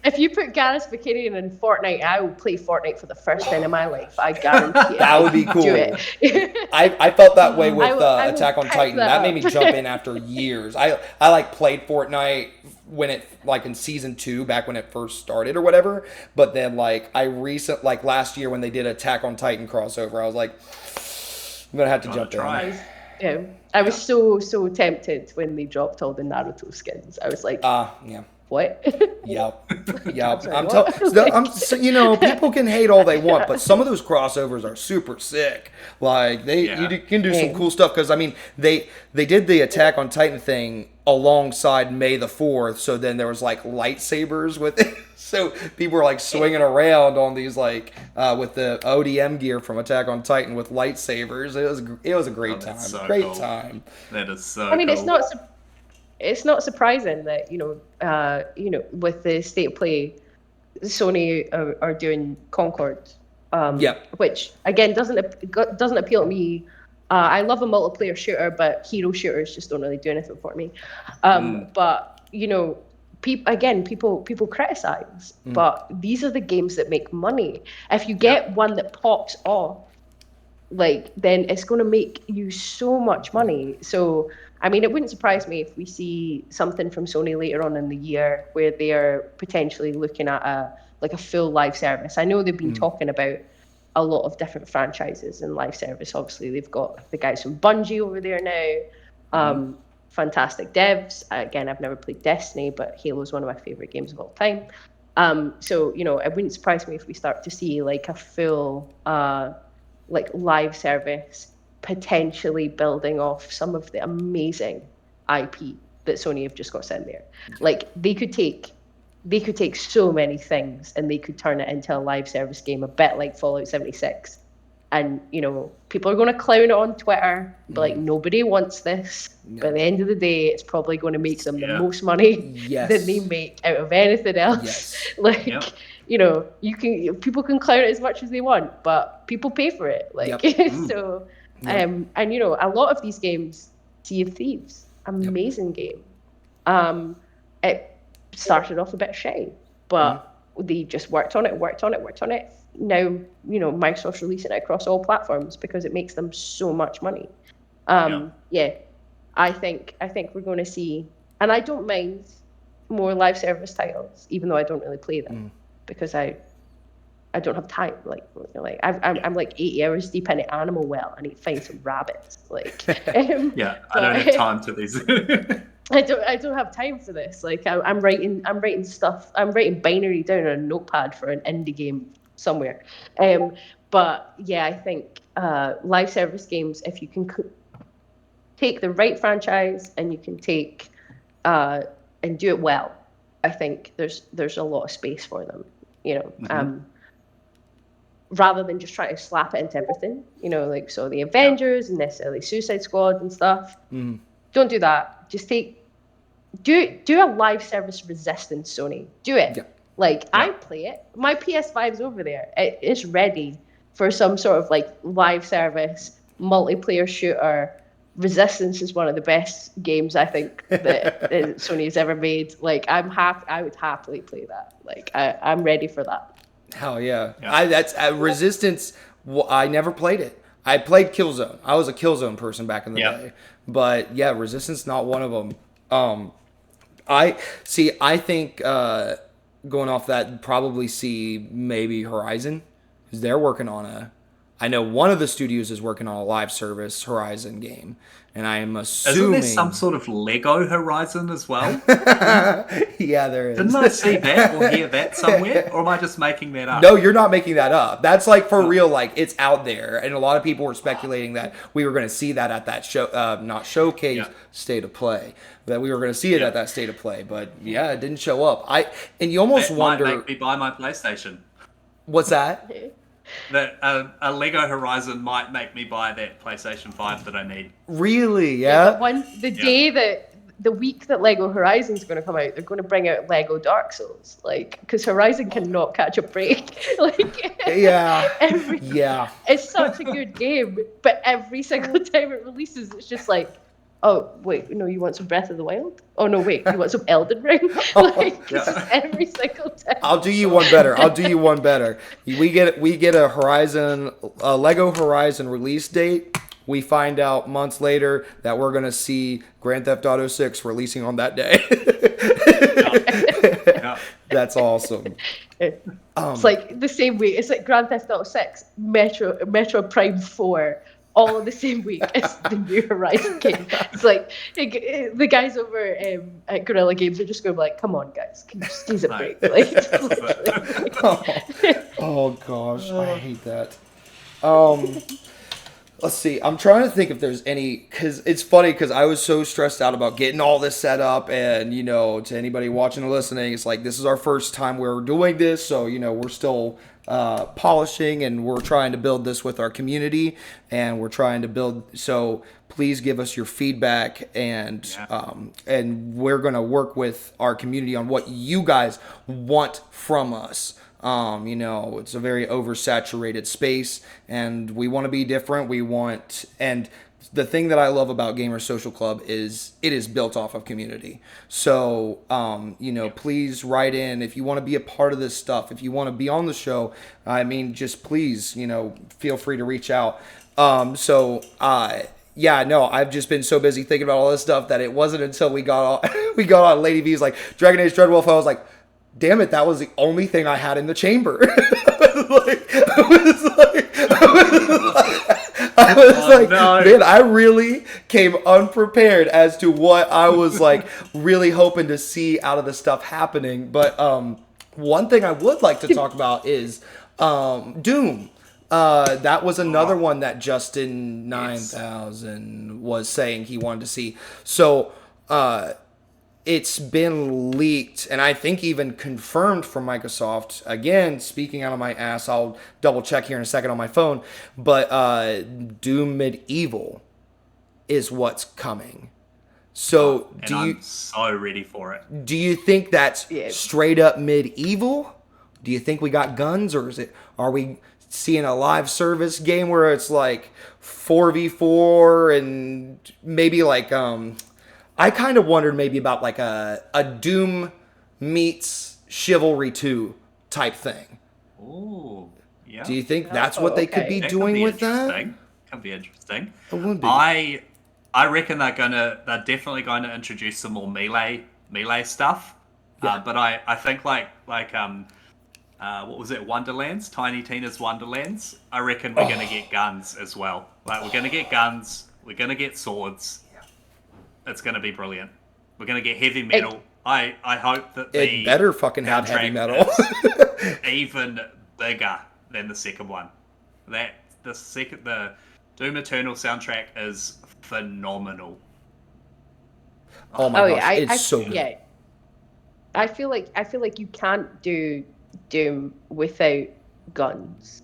If you put Garrus Vakarian in Fortnite, I will play Fortnite for the first time in my life. I guarantee it. That would be cool. I felt that way with Attack on Titan. That made me jump in after years. I like played Fortnite when it like in season 2 back when it first started or whatever. But then like last year when they did Attack on Titan crossover, I was like, I'm gonna have to jump in. I was so tempted when they dropped all the Naruto skins. I was like, what? Yep. People can hate all they want, but some of those crossovers are super sick. Like you can do some cool stuff because I mean they did the Attack on Titan thing alongside May the 4th, so then there was like lightsabers with it. So people were like swinging around on these like with the ODM gear from Attack on Titan with lightsabers. It was a great time. So great cool. time. That is so. I mean, cool. It's not surprising that with the state of play, Sony are doing Concord, which again doesn't appeal to me. I love a multiplayer shooter, but hero shooters just don't really do anything for me. But people criticize, but these are the games that make money. If you get one that pops off, then it's going to make you so much money. So, I mean, it wouldn't surprise me if we see something from Sony later on in the year where they are potentially looking at a full live service. I know they've been talking about a lot of different franchises in live service. Obviously, they've got the guys from Bungie over there now. Fantastic devs. Again, I've never played Destiny, but Halo is one of my favorite games of all time. So, it wouldn't surprise me if we start to see like a full live service potentially building off some of the amazing IP that Sony have just got sent there. Like they could take so many things and they could turn it into a live service game, a bit like Fallout 76. And people are going to clown it on Twitter, but like nobody wants this. By the end of the day, it's probably going to make them the most money that they make out of anything else. People can clown it as much as they want, but people pay for it. So. And a lot of these games, Sea of Thieves, amazing game. It started off a bit shy, but they just worked on it. Now, Microsoft's releasing it across all platforms because it makes them so much money. Yeah, I think we're going to see, and I don't mind more live service titles, even though I don't really play them because I don't have time. I'm like 80 hours deep into Animal Well. I need to find some rabbits. I don't have time to these. I don't have time for this. Like I'm writing stuff. I'm writing binary down on a notepad for an indie game somewhere. But yeah, I think live service games, if you can take the right franchise and you can take and do it well, I think there's a lot of space for them. Rather than just trying to slap it into everything, so the Avengers and necessarily Suicide Squad and stuff. Don't do that. Just do a live service Resistance, Sony. Do it. I play it. My PS5's over there. It's ready for some sort of live service multiplayer shooter. Resistance is one of the best games I think that Sony has ever made. I would happily play that. I'm ready for that. Hell yeah. That's Resistance. I never played it. I played Killzone. I was a Killzone person back in the day. But yeah, Resistance, not one of them. I think going off that, probably see maybe Horizon, because they're working on I know one of the studios is working on a live service Horizon game, and I am assuming... Isn't there some sort of Lego Horizon as well? Yeah, there is. Didn't I see that or hear that somewhere? Or am I just making that up? No, you're not making that up. That's for real, it's out there. And a lot of people were speculating that we were going to see that at that show, not showcase, State of Play. That we were going to see it at that State of Play. But yeah, it didn't show up. And you almost wonder... might make me buy my PlayStation. What's that? That a Lego Horizon might make me buy that PlayStation 5 that I need. Really? Yeah? The week that Lego Horizon is going to come out, they're going to bring out Lego Dark Souls, because Horizon cannot catch a break. It's such a good game, but every single time it releases, it's just oh wait, no, you want some Breath of the Wild? Oh no, wait, you want some Elden Ring? Every single time. I'll do you one better. We get a Lego Horizon release date. We find out months later that we're gonna see Grand Theft Auto 6 releasing on that day. That's awesome. It's the same week. It's like Grand Theft Auto 6, Metro Prime 4. All in the same week as the new Horizon game. It's the guys over at Guerrilla Games are just going come on guys, can you just use a break? Oh gosh, I hate that. Let's see. I'm trying to think if there's any, because it's funny because I was so stressed out about getting all this set up, and to anybody watching or listening, it's this is our first time we're doing this, so we're still polishing, and we're trying to build this with our community, and we're trying to build. So please give us your feedback, and we're gonna work with our community on what you guys want from us. It's a very oversaturated space, and we want to be different. And the thing that I love about Gamer Social Club is it is built off of community. So, please write in if you want to be a part of this stuff. If you want to be on the show, just please, feel free to reach out. I've just been so busy thinking about all this stuff that it wasn't until we got on Lady V's Dragon Age Dreadwolf, I was like, damn it, that was the only thing I had in the chamber. Man, I really came unprepared as to what I was really hoping to see out of the stuff happening. But one thing I would like to talk about is Doom. That was another one that Justin 9000 was saying he wanted to see. So, it's been leaked, and I think even confirmed from Microsoft. Again, speaking out of my ass, I'll double check here in a second on my phone. But Doom Medieval is what's coming. So I'm so ready for it. Do you think that's straight up medieval? Do you think we got guns, or are we seeing a live service game where it's 4v4 and maybe I kind of wondered maybe about a Doom meets Chivalry 2 type thing. Oh, yeah. Do you think that's what they could be That doing could be with that? interesting. Could be interesting. It would be. I reckon they're definitely going to introduce some more melee stuff. Yeah. But I think like what was it, Wonderlands, Tiny Tina's Wonderlands. I reckon we're going to get guns as well. Like we're going to get guns. We're going to get swords. It's going to be brilliant. We're going to get heavy metal. I hope that It better fucking have heavy soundtrack metal. is even bigger than the second one. The Doom Eternal soundtrack is phenomenal. Oh my gosh, it's so good. Yeah. I feel like you can't do Doom without guns.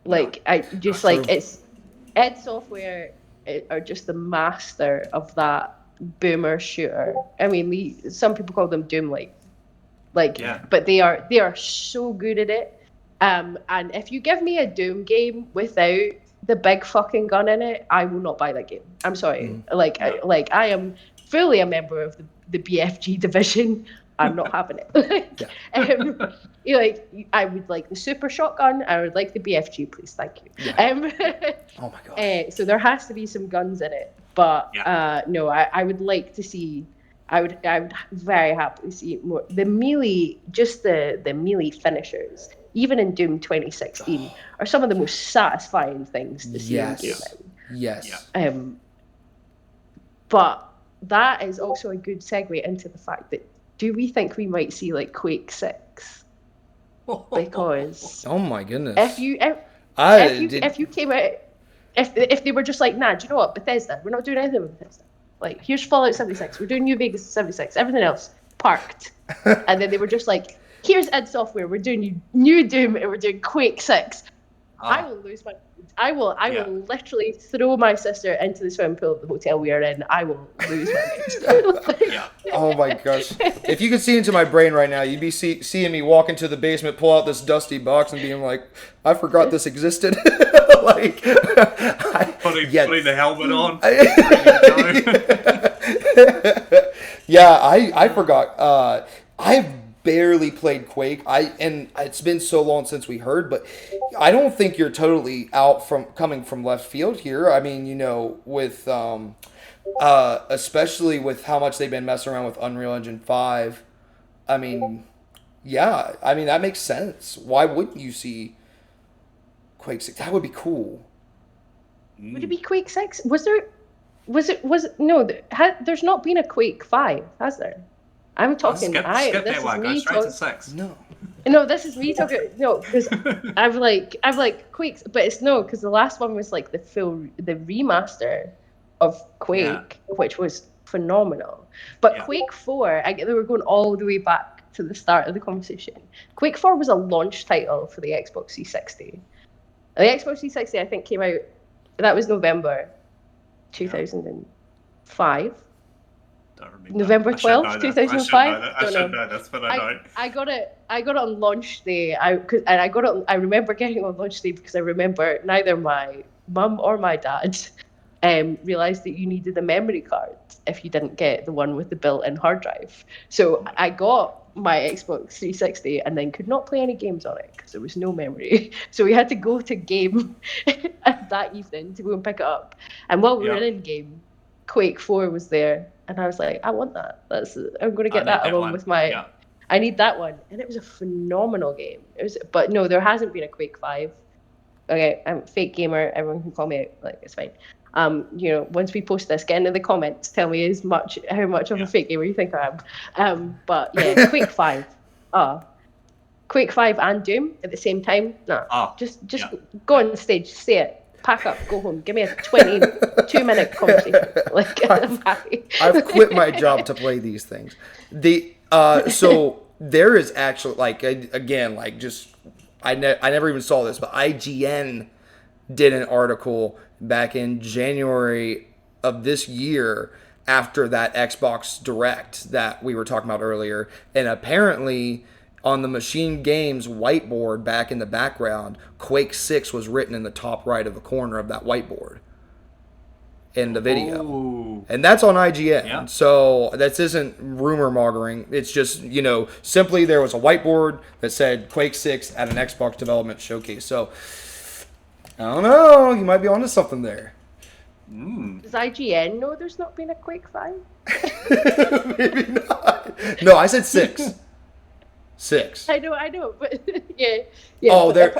Like it's id Software are just the master of that boomer shooter. I mean, some people call them Doom but they are so good at it. And if you give me a Doom game without the big fucking gun in it, I will not buy that game. I'm sorry. I am fully a member of the BFG division. I'm not having it. I would like the super shotgun. I would like the BFG, please. Thank you. Yeah. Oh my god. So there has to be some guns in it. But no, I would like to see. I would very happily see more the melee, just the melee finishers. Even in Doom 2016, are some of the most satisfying things to see in gaming. Yes. But that is also a good segue into the fact that do we think we might see like Quake 6? Because oh my goodness. If you came out, if they were just like, nah, do you know what, Bethesda, we're not doing anything with Bethesda. Like, here's Fallout 76, we're doing New Vegas 76, everything else parked. And then they were just like, here's id Software, we're doing new Doom and we're doing Quake 6. I will lose my. I will literally throw my sister into the swimming pool of the hotel we are in. I will lose my mind. Oh my gosh! If you could see into my brain right now, you'd be seeing me walk into the basement, pull out this dusty box, and being like, "I forgot this existed." Putting the helmet on. I forgot. I've barely played Quake. And it's been so long since we heard, but I don't think you're totally coming from left field here. I mean, with especially with how much they've been messing around with Unreal Engine 5. I mean, that makes sense. Why wouldn't you see Quake 6? That would be cool. Would it be Quake 6? There's not been a Quake 5, has there? I'm talking. Skip that one. Go straight to 6. No, this is me talking. No, because I've like Quakes, but it's because the last one was like the remaster of Quake, which was phenomenal. But Quake 4, they were going all the way back to the start of the conversation. Quake 4 was a launch title for the Xbox 360. The Xbox 360, I think, came out. That was November 2005. November 12th, 2005. I should know this, but I don't. I got it on launch day. I remember getting it on launch day because I remember neither my mum or my dad realized that you needed a memory card if you didn't get the one with the built-in hard drive. So I got my Xbox 360 and then could not play any games on it because there was no memory. So we had to go to game that evening to go and pick it up. And while we were in game, Quake 4 was there. And I was like, I want that. I'm going to get that along with my... Yeah. I need that one. And it was a phenomenal game. But no, there hasn't been a Quake 5. Okay, I'm a fake gamer. Everyone can call me out. Like, it's fine. Once we post this, get into the comments. Tell me how much of a fake gamer you think I am. But yeah, Quake 5. Quake 5 and Doom at the same time? No. Just go on stage, say it. Pack up, go home. Give me a 22-minute conversation. I'm happy. I've quit my job to play these things. So there is actually I never even saw this, but IGN did an article back in January of this year after that Xbox Direct that we were talking about earlier, and apparently on the Machine Games whiteboard back in the background, Quake 6 was written in the top right of the corner of that whiteboard. in the video. Ooh. And that's on IGN. Yeah. So this isn't rumor mongering. It's just, simply there was a whiteboard that said Quake 6 at an Xbox development showcase. So I don't know. You might be onto something there. Does IGN know there's not been a Quake 5? Maybe not. No, I said 6. 6. I know, but yeah. Oh, but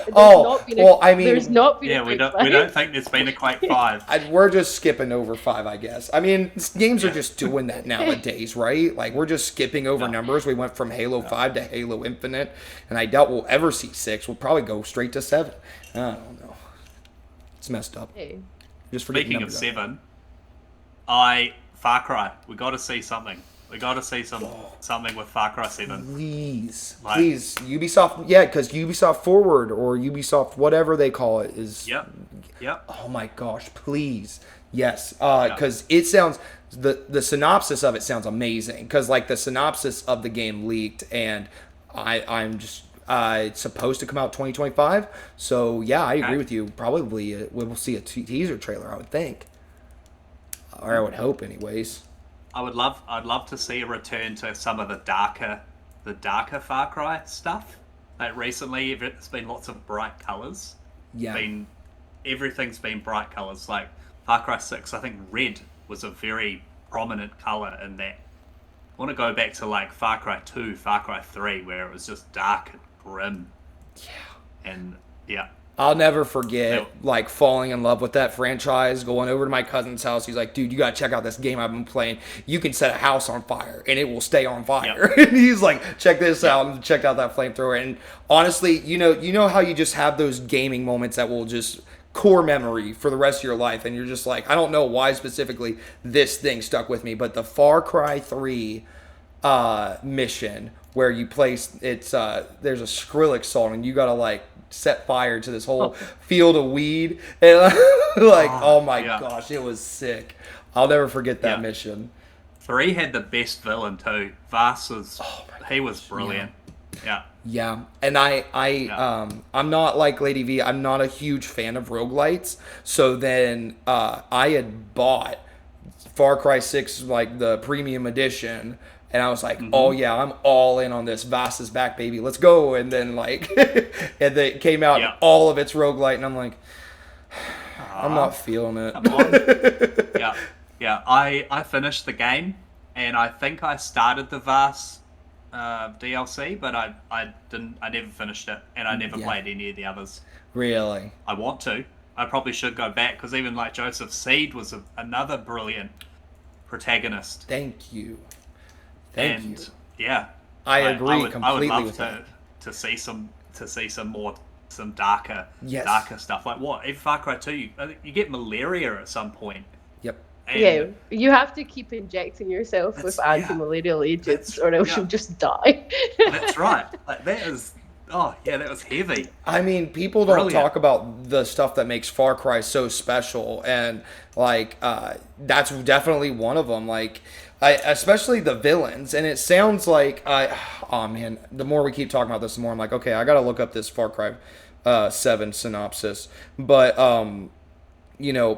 there's not been a we Quake 5. don't think there's been a Quake 5. We're just skipping over 5, I guess. I mean, games are just doing that nowadays, right? Like, we're just skipping over numbers. We went from Halo 5 to Halo Infinite, and I doubt we'll ever see 6. We'll probably go straight to 7. I don't know. It's messed up. Hey. Just Speaking of 7, Far Cry. We got to see something. We got to see something with Far Cry 7. Please, Ubisoft, because Ubisoft Forward or Ubisoft whatever they call it is. Yep. Oh my gosh, please, yes, because it sounds the synopsis of it sounds amazing. Because like the synopsis of the game leaked, and I'm just it's supposed to come out 2025. So yeah, I agree with you. Probably we'll see a teaser trailer, I would think, or I would hope, anyways. I'd love to see a return to some of the darker Far Cry stuff. Like recently, it's been lots of bright colors. Yeah. Everything's been bright colors. Like Far Cry 6, I think red was a very prominent color in that. I want to go back to like Far Cry 2, Far Cry 3, where it was just dark and grim. Yeah. And yeah. I'll never forget, like, falling in love with that franchise, going over to my cousin's house. He's like, dude, you got to check out this game I've been playing. You can set a house on fire, and it will stay on fire. Yep. And he's like, check this out, and checked out that flamethrower. And honestly, you know how you just have those gaming moments that will just core memory for the rest of your life, and you're just like, I don't know why specifically this thing stuck with me, but the Far Cry 3 mission where you place, there's a Skrillex song, and you got to, like, set fire to this whole field of weed, and oh my gosh, it was sick. I'll never forget that mission. 3 had the best villain too. Vass was he was brilliant. Yeah, and I'm not like Lady V. I'm not a huge fan of roguelites. So then I had bought Far Cry 6, like the premium edition. And I was like, oh yeah, I'm all in on this. Vass is back, baby. Let's go. And then like, and it came out and all of its roguelite. And I'm like, I'm not feeling it. Come on. Yeah. I finished the game, and I think I started the Vass DLC, but I never finished it, and I never played any of the others. Really? I want to. I probably should go back, because even like Joseph Seed was another brilliant protagonist. Thank you. Yeah, I agree completely. I would love with to see some darker stuff. Like what? In Far Cry 2, you get malaria at some point. Yep. And you have to keep injecting yourself with anti-malarial agents, or else you'll just die. That's right. Like that is. Oh yeah, that was heavy. I mean, people don't talk about the stuff that makes Far Cry so special, and like that's definitely one of them. Like, especially the villains, and it sounds like oh man, the more we keep talking about this, the more I'm like, okay, I gotta look up this Far Cry 7 synopsis, but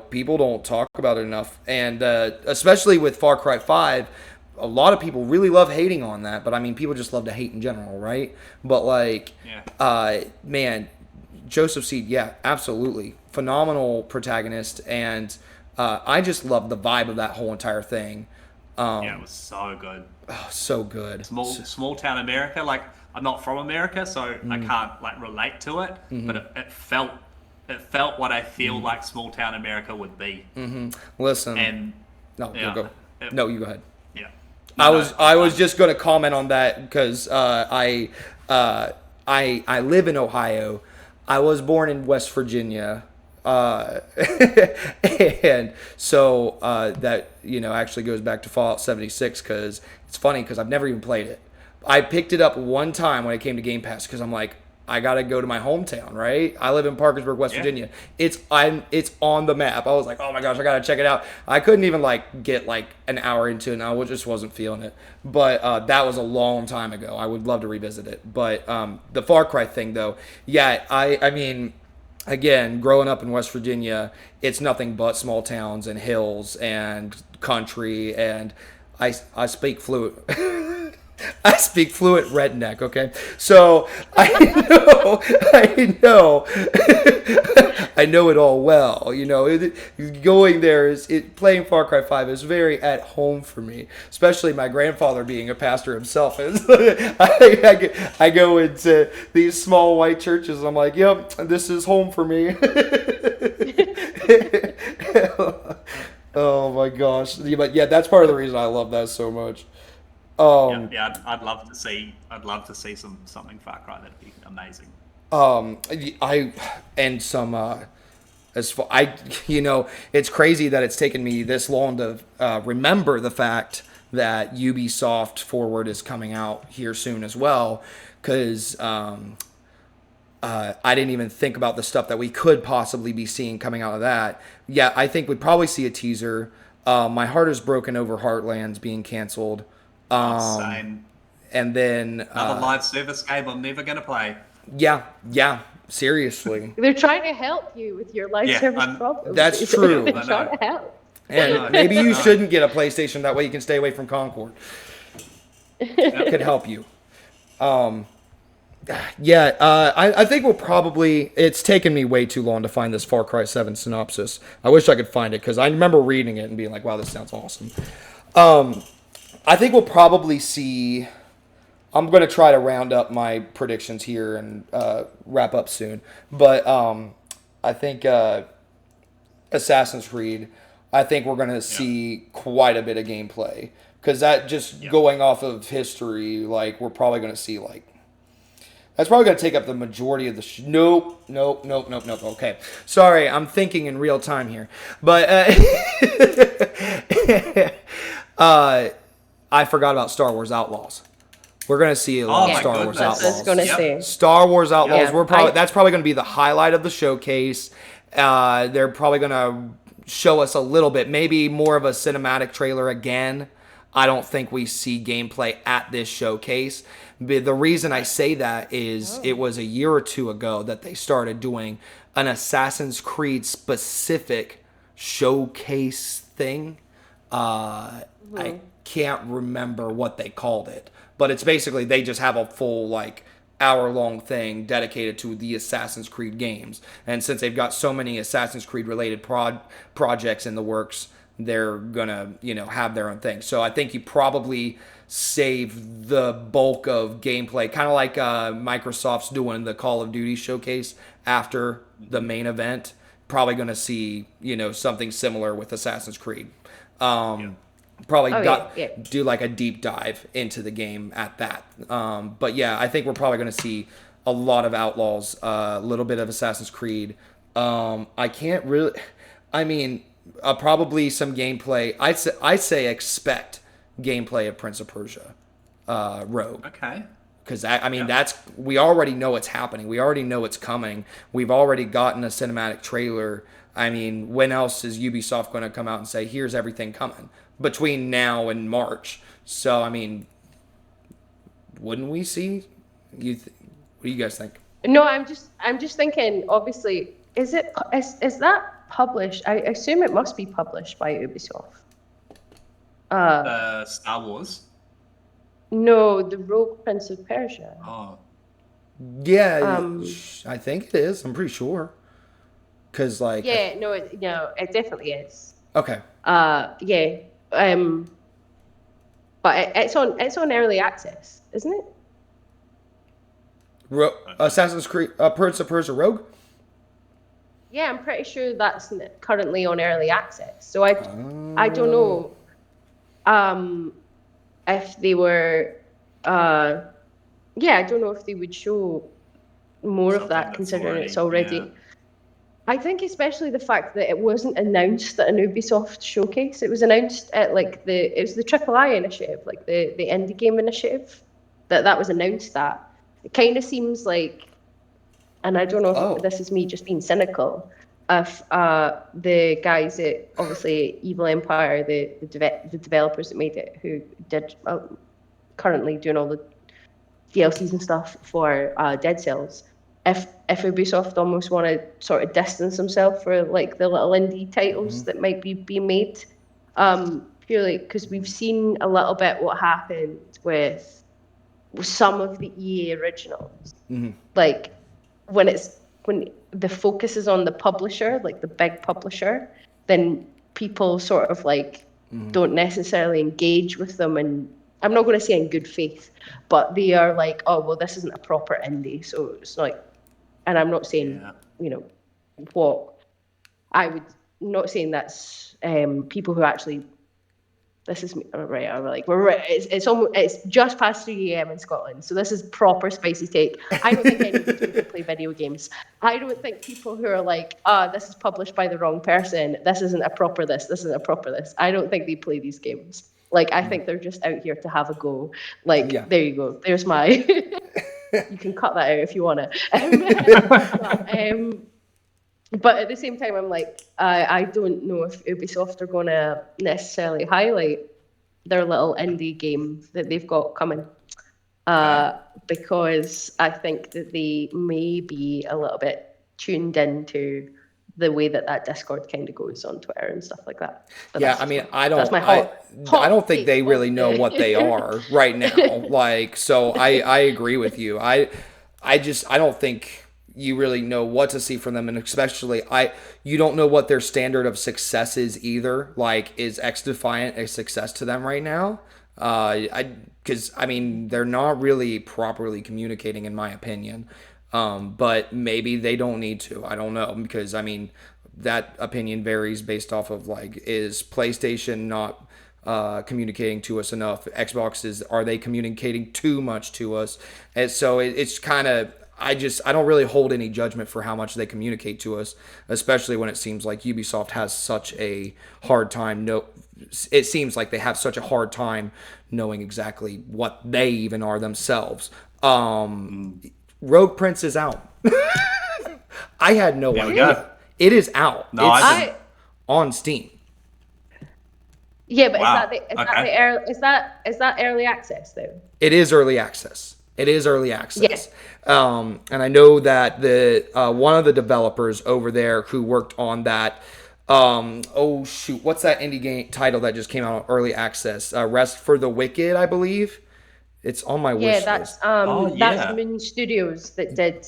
people don't talk about it enough, and especially with Far Cry 5. A lot of people really love hating on that, but I mean, people just love to hate in general, right? But like, man, Joseph Seed, absolutely phenomenal protagonist, and I just love the vibe of that whole entire thing. It was so good. Oh, so good. Small town America. Like, I'm not from America, so I can't like relate to it, but it felt what I feel like small town America would be. Listen, and you go ahead. Yeah. I was just going to comment on that because I live in Ohio. I was born in West Virginia, and so that actually goes back to Fallout 76, because it's funny because I've never even played it. I picked it up one time when it came to Game Pass because I'm like, I gotta go to my hometown, right? I live in Parkersburg, West Virginia. It's on the map. I was like, oh my gosh, I gotta check it out. I couldn't even like get like an hour into it, and I just wasn't feeling it. But that was a long time ago. I would love to revisit it. But the Far Cry thing, though, I mean, again, growing up in West Virginia, it's nothing but small towns and hills and country, and I speak fluent. I speak fluent redneck. Okay, so I know, I know it all well. Going there playing Far Cry 5 is very at home for me, especially my grandfather being a pastor himself. I go into these small white churches. I'm like, yep, this is home for me. Oh my gosh! But yeah, that's part of the reason I love that so much. I'd love to see something Far Cry. That'd be amazing. I and some as far it's crazy that it's taken me this long to remember the fact that Ubisoft Forward is coming out here soon as well, because I didn't even think about the stuff that we could possibly be seeing coming out of that. Yeah, I think we'd probably see a teaser. My heart is broken over Heartlands being canceled. Same. And then Another live service game I'm never going to play. Yeah, seriously. They're trying to help you with your life service problems. That's true. They're trying to help. And maybe you shouldn't get a PlayStation. That way you can stay away from Concord. That could help you. I think we'll probably... It's taken me way too long to find this Far Cry 7 synopsis. I wish I could find it, because I remember reading it and being like, wow, this sounds awesome. I think we'll probably see... I'm going to try to round up my predictions here and wrap up soon. But I think Assassin's Creed, I think we're going to see quite a bit of gameplay. Because that going off of history, like, we're probably going to see, like... That's probably going to take up the majority of the... Nope. Okay. Sorry, I'm thinking in real time here. But I forgot about Star Wars Outlaws. We're going to see a lot of Star Wars Outlaws. I was going to say. Star Wars Outlaws. That's probably going to be the highlight of the showcase. They're probably going to show us a little bit, maybe more of a cinematic trailer again. I don't think we see gameplay at this showcase. But the reason I say that is it was a year or two ago that they started doing an Assassin's Creed specific showcase thing. I can't remember what they called it, but it's basically they just have a full hour-long thing dedicated to the Assassin's Creed games. And since they've got so many Assassin's Creed related projects in the works, they're gonna have their own thing. So I think you probably save the bulk of gameplay, kind of like Microsoft's doing the Call of Duty showcase after the main event. Probably gonna see something similar with Assassin's Creed. Probably do like a deep dive into the game at that. But yeah, I think we're probably gonna see a lot of Outlaws, a little bit of Assassin's Creed. I can't really. I mean. Probably some gameplay. I'd say expect gameplay of Prince of Persia, Rogue. Okay. Because that's we already know it's happening. We already know it's coming. We've already gotten a cinematic trailer. I mean, when else is Ubisoft going to come out and say, "Here's everything coming" between now and March? So I mean, wouldn't we see? What do you guys think? No, I'm just thinking. Obviously, is that published? I assume it must be published by Ubisoft. Star Wars. No, the Rogue Prince of Persia. Oh. Yeah, I think it is. I'm pretty sure. Cause no, it definitely is. Okay. But it's on early access, isn't it? Assassin's Creed, Prince of Persia Rogue. Yeah, I'm pretty sure that's currently on early access. So I don't know if they were I don't know if they would show more of that considering it's already. Yeah. I think especially the fact that it wasn't announced at an Ubisoft showcase. It was announced at it was the III initiative, like the indie game initiative. That was announced at. It kind of seems like. And I don't know if this is me just being cynical, if the guys at, obviously, Evil Empire, the developers that made it, who did currently doing all the DLCs and stuff for Dead Cells, if Ubisoft almost want to sort of distance themselves for like the little indie titles that might be being made, purely because we've seen a little bit what happened with some of the EA originals. Like when the focus is on the publisher, like the big publisher, then people sort of like don't necessarily engage with them, and I'm not going to say in good faith, but they are like, oh well, this isn't a proper indie, so it's like, and I'm not saying what I would not saying that's people who actually this is right. I'm like we're right. It's almost it's just past 3 a.m. in Scotland, so this is proper spicy take. I don't think any of these people play video games. I don't think people who are like, this is published by the wrong person. This isn't a proper this. This isn't a proper this. I don't think they play these games. Like I think they're just out here to have a go. Like there you go. There's my. You can cut that out if you want to. But at the same time, I'm like, I don't know if Ubisoft are going to necessarily highlight their little indie game that they've got coming. Because I think that they may be a little bit tuned into the way that Discord kind of goes on Twitter and stuff like that. But I don't think they really know what they are right now. Like, so I agree with you. I don't think you really know what to see from them, and especially you don't know what their standard of success is either. Like, is X Defiant a success to them right now? Because they're not really properly communicating, in my opinion. But maybe they don't need to. I don't know, because that opinion varies based off of like, is PlayStation not communicating to us enough? Are they communicating too much to us? And so it's kind of. I don't really hold any judgment for how much they communicate to us, especially when it seems like Ubisoft has such a hard time. It seems like they have such a hard time knowing exactly what they even are themselves. Rogue Prince is out. I had no idea. It is out. No, it's on Steam. Yeah, but is that early access though? It is early access. Yes. And I know that the one of the developers over there who worked on that, what's that indie game title that just came out on early access? Rest for the Wicked, I believe. It's on my wish list. That's Moon Studios that did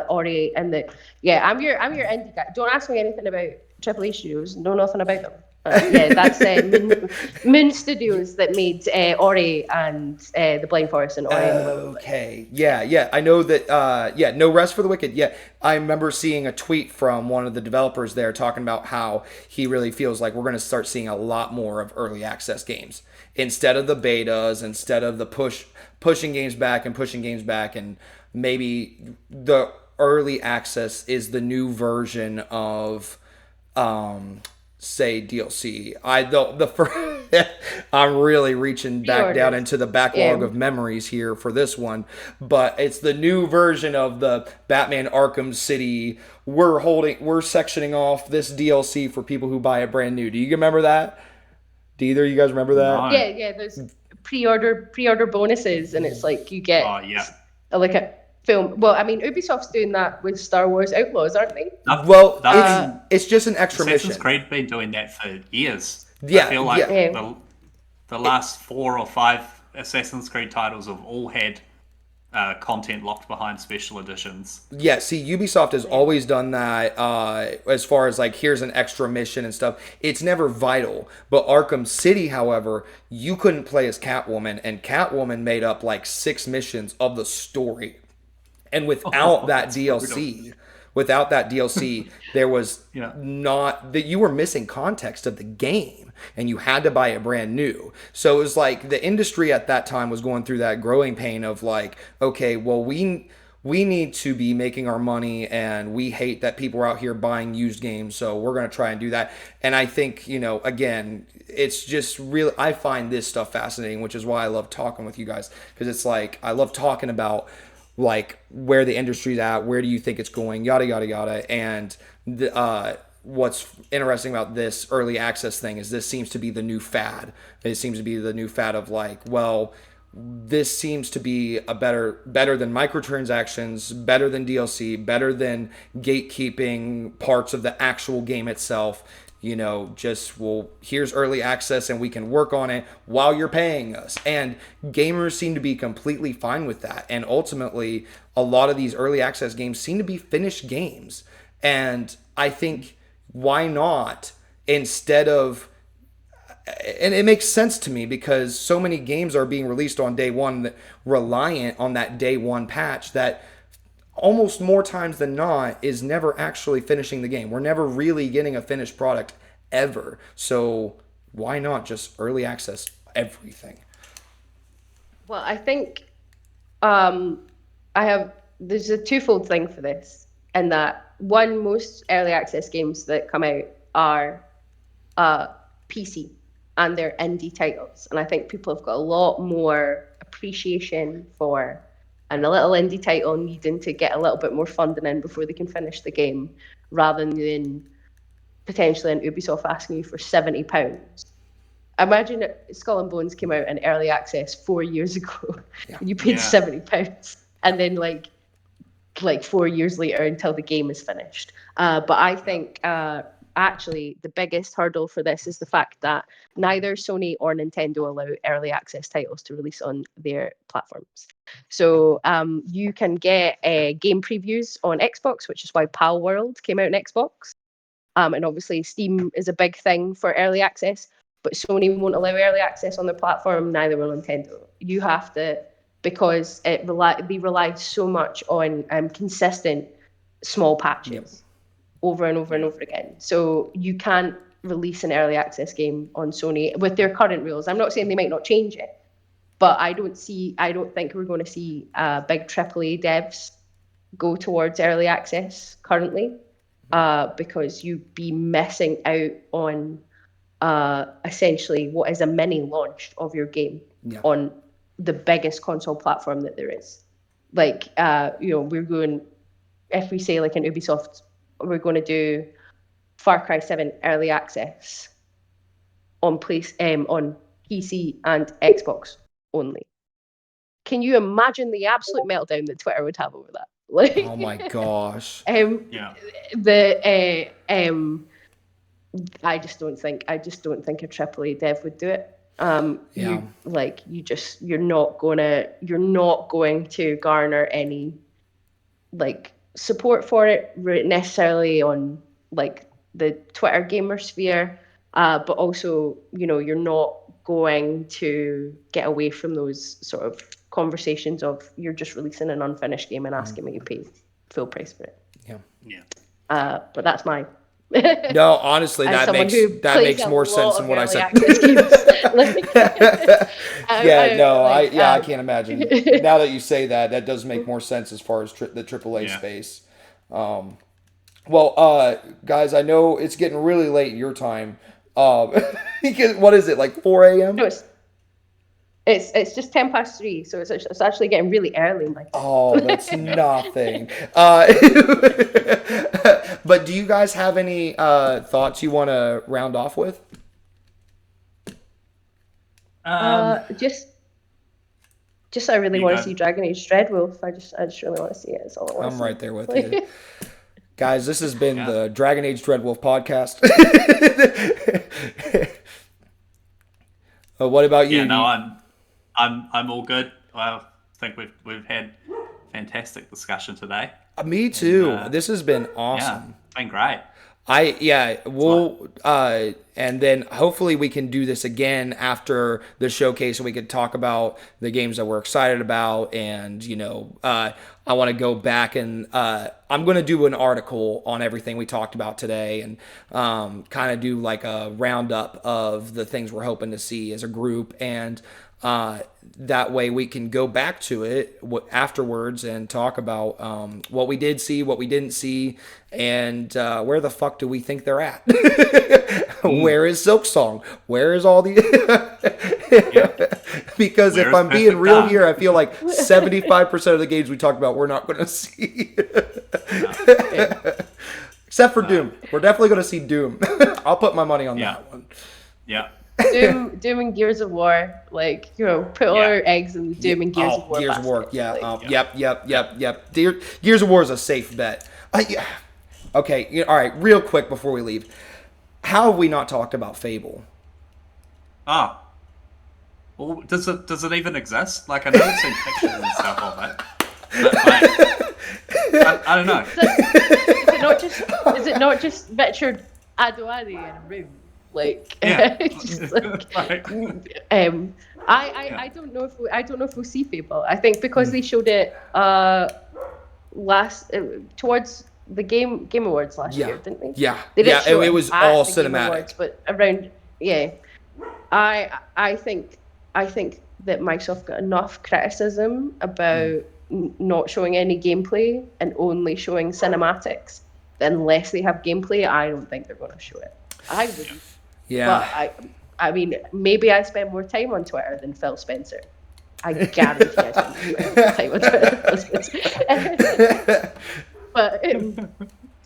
Ori and I'm your indie guy. Don't ask me anything about AAA studios. Know nothing about them. That's Moon Studios that made Ori and The Blind Forest and Ori and the Will of the Wisp. Okay. Yeah. I know that, no Rest for the Wicked. Yeah. I remember seeing a tweet from one of the developers there talking about how he really feels like we're going to start seeing a lot more of early access games. Instead of the betas, instead of the pushing games back, and maybe the early access is the new version of, say, DLC. I'm really reaching back down into the backlog of memories here for this one, but it's the new version of the Batman Arkham City. We're sectioning off this DLC for people who buy it brand new. Do you remember that? Do either of you guys remember that? No. Yeah. There's pre-order bonuses, and it's like you get like a film. Well, Ubisoft's doing that with Star Wars Outlaws, aren't they? It's just an extra mission. Assassin's Creed been doing that for years. Yeah, I feel like the last 4 or 5 Assassin's Creed titles have all had content locked behind special editions. Yeah, see, Ubisoft has always done that as far as like, here's an extra mission and stuff. It's never vital. But Arkham City, however, you couldn't play as Catwoman, and Catwoman made up like 6 missions of the story. And without that DLC, there was not that you were missing context of the game, and you had to buy it brand new. So it was like the industry at that time was going through that growing pain of like, okay, well, we need to be making our money, and we hate that people are out here buying used games, so we're going to try and do that. And I think, again, it's just really, I find this stuff fascinating, which is why I love talking with you guys, because it's like, I love talking about like where the industry's at, where do you think it's going, yada yada yada. And what's interesting about this early access thing is this seems to be the new fad. It seems to be the new fad of like, well, this seems to be a better than microtransactions, better than DLC, better than gatekeeping parts of the actual game itself. Just, well, here's early access and we can work on it while you're paying us. And gamers seem to be completely fine with that. And ultimately, a lot of these early access games seem to be finished games. And I think, why not, instead of, and it makes sense to me because so many games are being released on day one that reliant on that day one patch that almost more times than not is never actually finishing the game. We're never really getting a finished product ever. So why not just early access everything? Well, I think there's a twofold thing for this, and that one, most early access games that come out are PC and they're indie titles, and I think people have got a lot more appreciation for a little indie title needing to get a little bit more funding in before they can finish the game, rather than potentially an Ubisoft asking you for £70. Imagine Skull and Bones came out in early access 4 years ago, and you paid £70, and then like 4 years later until the game is finished. But I think actually the biggest hurdle for this is the fact that neither Sony or Nintendo allow early access titles to release on their platforms. So you can get game previews on Xbox, which is why Pal World came out on Xbox. And obviously Steam is a big thing for early access, but Sony won't allow early access on their platform, neither will Nintendo. You have to, because they rely so much on consistent small patches over and over and over again. So you can't release an early access game on Sony with their current rules. I'm not saying they might not change it, but I don't think we're going to see big AAA devs go towards early access currently, because you'd be missing out on essentially what is a mini launch of your game on the biggest console platform that there is. Like, we're going, if we say like in Ubisoft, we're going to do Far Cry 7 early access on PC and Xbox only. Can you imagine the absolute meltdown that Twitter would have over that? Like, oh my gosh. I just don't think a AAA dev would do it. You're not going to garner any like support for it necessarily on like the Twitter gamer sphere, but also you're not going to get away from those sort of conversations of you're just releasing an unfinished game and asking me to pay full price for it. But that's my no, honestly, that makes more sense than what I said. I can't imagine. Now that you say that, that does make more sense as far as the AAA space. Guys, I know it's getting really late in your time. What is it, like 4 a.m.? No, it's just 3:10, so it's actually getting really early. Oh, that's nothing. But do you guys have any thoughts you want to round off with? Just I really want to see Dragon Age Dreadwolf. I just really want to see it. That's all I want to see. I'm right there with you. Guys, this has been the Dragon Age Dreadwolf podcast. What about you? Yeah, no, I'm all good. I think we've had fantastic discussion today. Me too. This has been awesome. Yeah, it's been great. And then hopefully we can do this again after the showcase, and we could talk about the games that we're excited about. And I want to go back and I'm going to do an article on everything we talked about today, and kind of do like a roundup of the things we're hoping to see as a group, and that way we can go back to it afterwards and talk about what we did see, what we didn't see, and where the fuck do we think they're at? Where is Silksong? Where is all the... Because if I'm being real here, I feel like 75% of the games we talked about we're not going to see. Except for Doom. We're definitely going to see Doom. I'll put my money on that one. Yeah. Doom and Gears of War, like, put all our eggs in the Doom and Gears of War Gears of War, basket, yeah. like, Yep. Gears of War is a safe bet. Yeah. Okay, all right, real quick before we leave. How have we not talked about Fable? Oh. Well, does it even exist? Like, I know I've seen pictures and stuff of it. But, like, I don't know. Is it not just Richard Adoani in a room? Like, Yeah. just like, Like, I don't know if we'll see Fable. I think because they showed it towards the Game Awards last year, didn't they? Yeah. They didn't show it was at all the Game cinematic. Awards, but around, yeah. I think that Microsoft got enough criticism about not showing any gameplay and only showing cinematics. That unless they have gameplay, I don't think they're going to show it. I wouldn't. Yeah. But I mean, maybe I spend more time on Twitter than Phil Spencer. I guarantee I spend more time on Twitter than Phil Spencer. But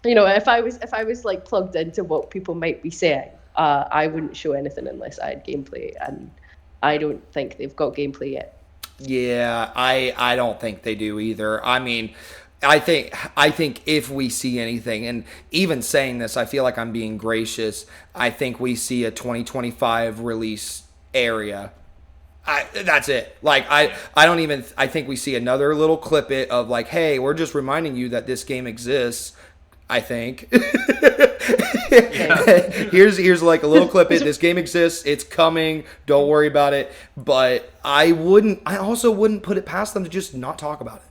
if I was like plugged into what people might be saying, I wouldn't show anything unless I had gameplay, and I don't think they've got gameplay yet. Yeah, I don't think they do either. I mean, I think if we see anything, and even saying this, I feel like I'm being gracious. I think we see a 2025 release area. That's it. Like I think we see another little clip it of like, hey, we're just reminding you that this game exists. I think. Here's like a little clip it. This game exists. It's coming. Don't worry about it. But I also wouldn't put it past them to just not talk about it.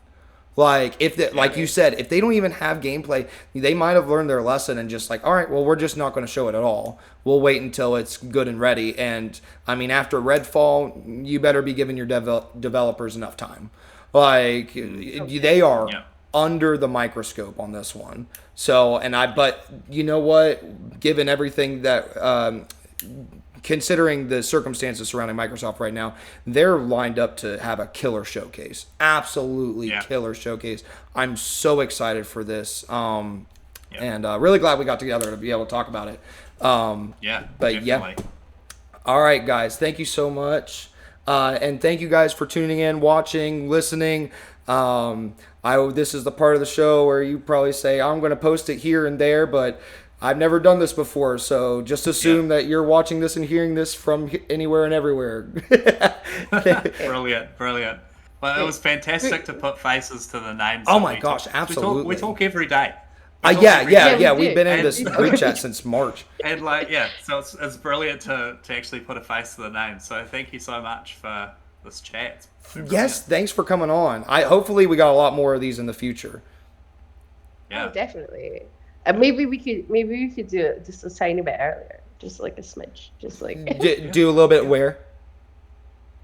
Like like you said, if they don't even have gameplay, they might have learned their lesson and just like, all right, well, we're just not going to show it at all. We'll wait until it's good and ready. And I mean, after Redfall, you better be giving your developers enough time. Like they are under the microscope on this one. So, but you know what? Given everything that, considering the circumstances surrounding Microsoft right now, they're lined up to have a killer showcase. Absolutely killer showcase. I'm so excited for this. And really glad we got together to be able to talk about it. But definitely. yeah. All right, guys. Thank you so much. And thank you guys for tuning in, watching, listening. This is the part of the show where you probably say, I'm going to post it here and there, but I've never done this before, so just assume that you're watching this and hearing this from anywhere and everywhere. Brilliant. Well, it was fantastic to put faces to the names. Oh my gosh, absolutely. We talk every day. Yeah. We've been in this group chat since March. And so it's brilliant to actually put a face to the name. So thank you so much for this chat. Yes, thanks for coming on. Hopefully we got a lot more of these in the future. Yeah, definitely. And maybe we could do it just a tiny bit earlier, just like a smidge, just like do a little bit where.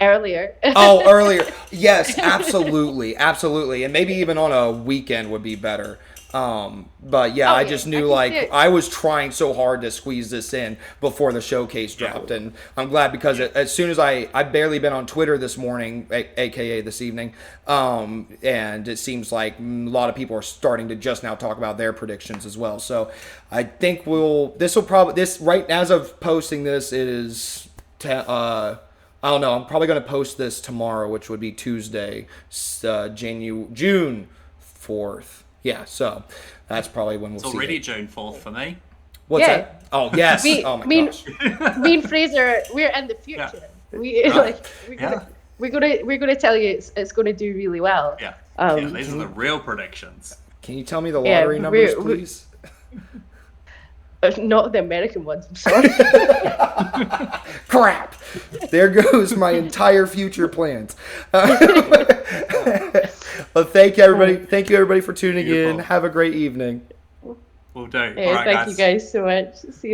Earlier. Earlier. Yes, absolutely, and maybe even on a weekend would be better. But yeah, I just knew I was trying so hard to squeeze this in before the showcase dropped, and I'm glad because as soon as I've barely been on Twitter this morning, aka this evening, and it seems like a lot of people are starting to just now talk about their predictions as well. So I think right as of posting this, it is I don't know. I'm probably going to post this tomorrow, which would be Tuesday, June 4th. Yeah, so that's probably when we'll see. It's already June 4th for me. What's that? Oh, yes. Oh my gosh. Me and Fraser, we're in the future. Yeah. We're gonna tell you it's gonna do really well. Yeah. These are the real predictions. Can you tell me the lottery numbers, please? Not the American ones, I'm sorry. Crap. There goes my entire future plans. Well, thank you, everybody. Thank you, everybody, for tuning in. Have a great evening. Will do. Thank you guys so much. See you.